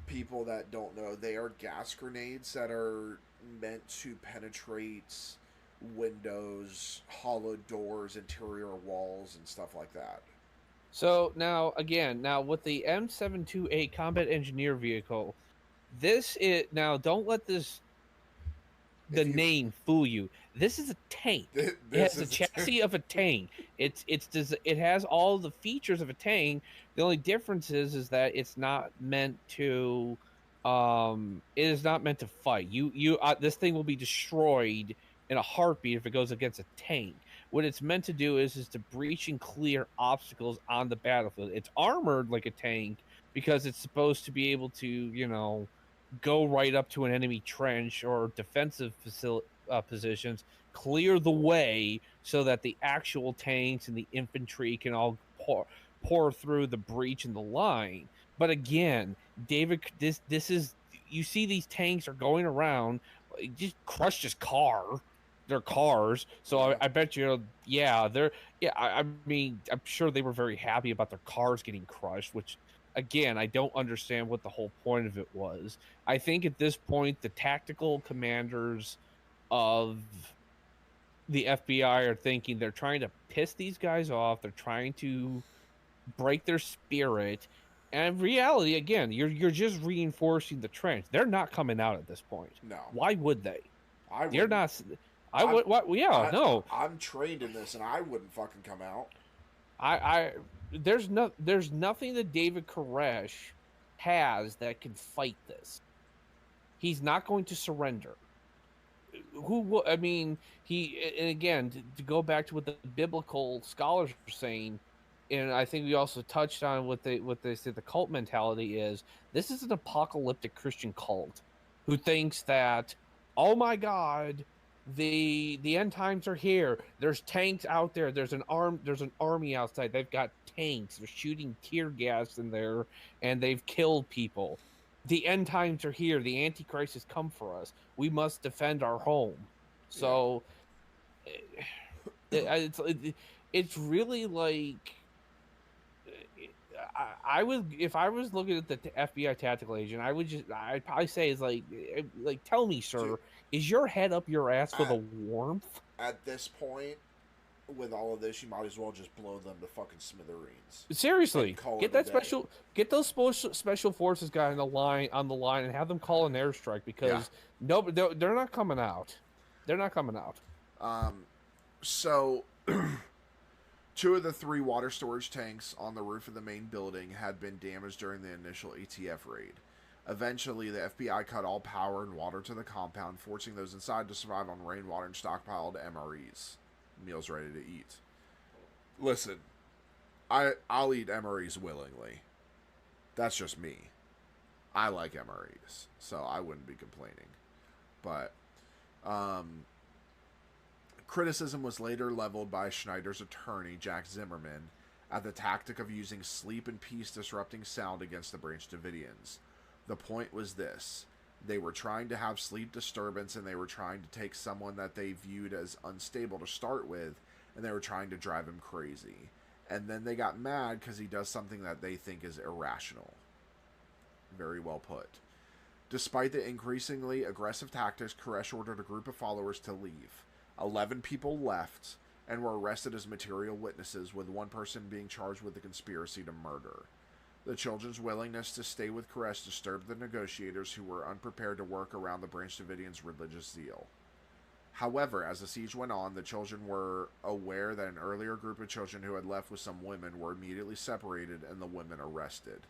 people that don't know, they are gas grenades that are meant to penetrate windows, hollow doors, interior walls, and stuff like that. So now with the M728 combat engineer vehicle, don't let this the name fool you. This is a tank. It this has a is chassis of a tank. It has all the features of a tank. The only difference is that it's not meant to it is not meant to fight. This thing will be destroyed in a heartbeat if it goes against a tank. What it's meant to do is to breach and clear obstacles on the battlefield. It's armored like a tank because it's supposed to be able to, go right up to an enemy trench or defensive positions, clear the way so that the actual tanks and the infantry can all pour through the breach in the line. But again, David, this is, you see these tanks are going around, just crushed his car. Their cars, so yeah. I bet you, yeah, they're, yeah. I mean, I'm sure they were very happy about their cars getting crushed, which again, I don't understand what the whole point of it was. I think at this point, the tactical commanders of the FBI are thinking they're trying to piss these guys off. They're trying to break their spirit. And in reality, again, you're just reinforcing the trench. They're not coming out at this point. No, Why would they? I They're wouldn't. not. I would. What? Yeah. No. I'm trained in this, and I wouldn't fucking come out. I. There's nothing that David Koresh has that can fight this. He's not going to surrender. I mean, and again, to go back to what the biblical scholars are saying, and I think we also touched on what they say the cult mentality is. This is an apocalyptic Christian cult who thinks that, oh my God, the end times are here. There's tanks out there. There's an army outside. They've got tanks. They're shooting tear gas in there, and they've killed people. The end times are here. The Antichrist has come for us. We must defend our home. So it's really like, if I was looking at the FBI tactical agent, I'd probably say is like tell me, sir, dude, is your head up your ass for the warmth? At this point, with all of this, you might as well just blow them to fucking smithereens. Seriously, get those special forces guy on the line, and have them call an airstrike, because they're not coming out. They're not coming out. So 2 of the 3 water storage tanks on the roof of the main building had been damaged during the initial ATF raid. Eventually, the FBI cut all power and water to the compound, forcing those inside to survive on rainwater and stockpiled MREs. Meals ready to eat. Listen, I'll eat MREs willingly. That's just me. I like MREs, so I wouldn't be complaining. But criticism was later leveled by Schneider's attorney, Jack Zimmerman, at the tactic of using sleep and peace disrupting sound against the Branch Davidians. The point was this: they were trying to have sleep disturbance, and they were trying to take someone that they viewed as unstable to start with, and they were trying to drive him crazy. And then they got mad because he does something that they think is irrational. Very well put. Despite the increasingly aggressive tactics, Koresh ordered a group of followers to leave. 11 people left and were arrested as material witnesses, with one person being charged with the conspiracy to murder. The children's willingness to stay with Koresh disturbed the negotiators, who were unprepared to work around the Branch Davidians' religious zeal. However, as the siege went on, the children were aware that an earlier group of children who had left with some women were immediately separated and the women arrested.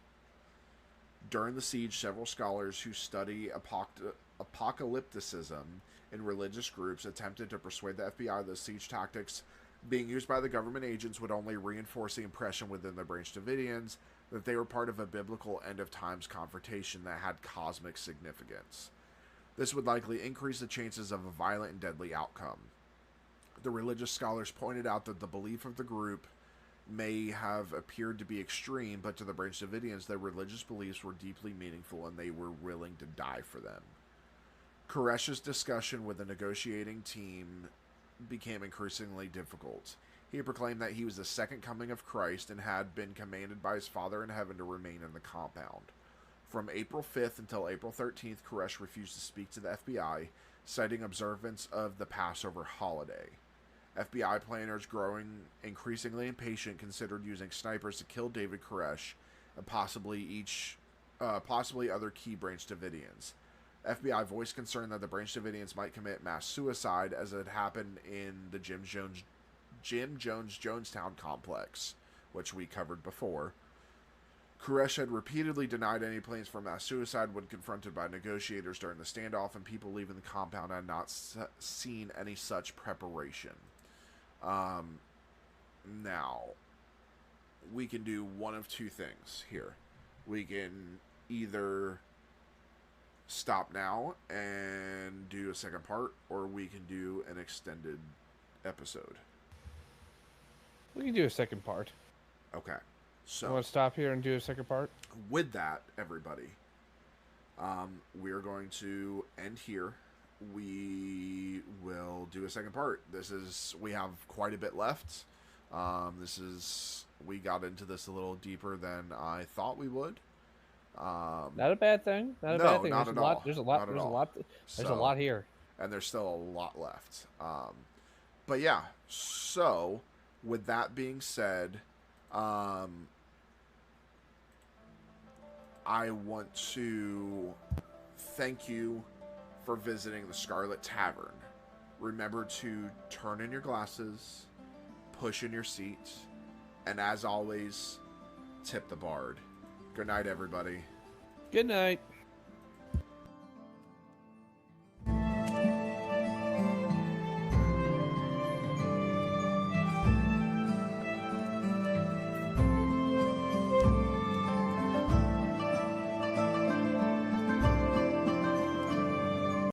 During the siege, several scholars who study apocalypticism in religious groups attempted to persuade the FBI that siege tactics being used by the government agents would only reinforce the impression within the Branch Davidians that they were part of a biblical end-of-times confrontation that had cosmic significance. This would likely increase the chances of a violent and deadly outcome. The religious scholars pointed out that the belief of the group may have appeared to be extreme, but to the Branch Davidians, their religious beliefs were deeply meaningful, and they were willing to die for them. Koresh's discussion with the negotiating team became increasingly difficult. He proclaimed that he was the second coming of Christ and had been commanded by his Father in heaven to remain in the compound. From April 5th until April 13th, Koresh refused to speak to the FBI, citing observance of the Passover holiday. FBI planners, growing increasingly impatient, considered using snipers to kill David Koresh and possibly other key Branch Davidians. FBI voiced concern that the Branch Davidians might commit mass suicide as it happened in the Jim Jones Jonestown complex, which we covered before. Koresh had repeatedly denied any plans for mass suicide when confronted by negotiators during the standoff, and people leaving the compound had not seen any such preparation. Now, we can do one of two things here. We can either stop now and do a second part, or we can do an extended episode. We can do a second part. Okay. So, you want to stop here and do a second part? With that, everybody, we're going to end here. We will do a second part. We have quite a bit left. We got into this a little deeper than I thought we would. Not a bad thing. Not a bad thing. Not at all. There's a lot here. And there's still a lot left. But yeah, so with that being said, I want to thank you for visiting the Scarlet Tavern. Remember to turn in your glasses, push in your seat, and as always, tip the bard. Good night, everybody. Good night.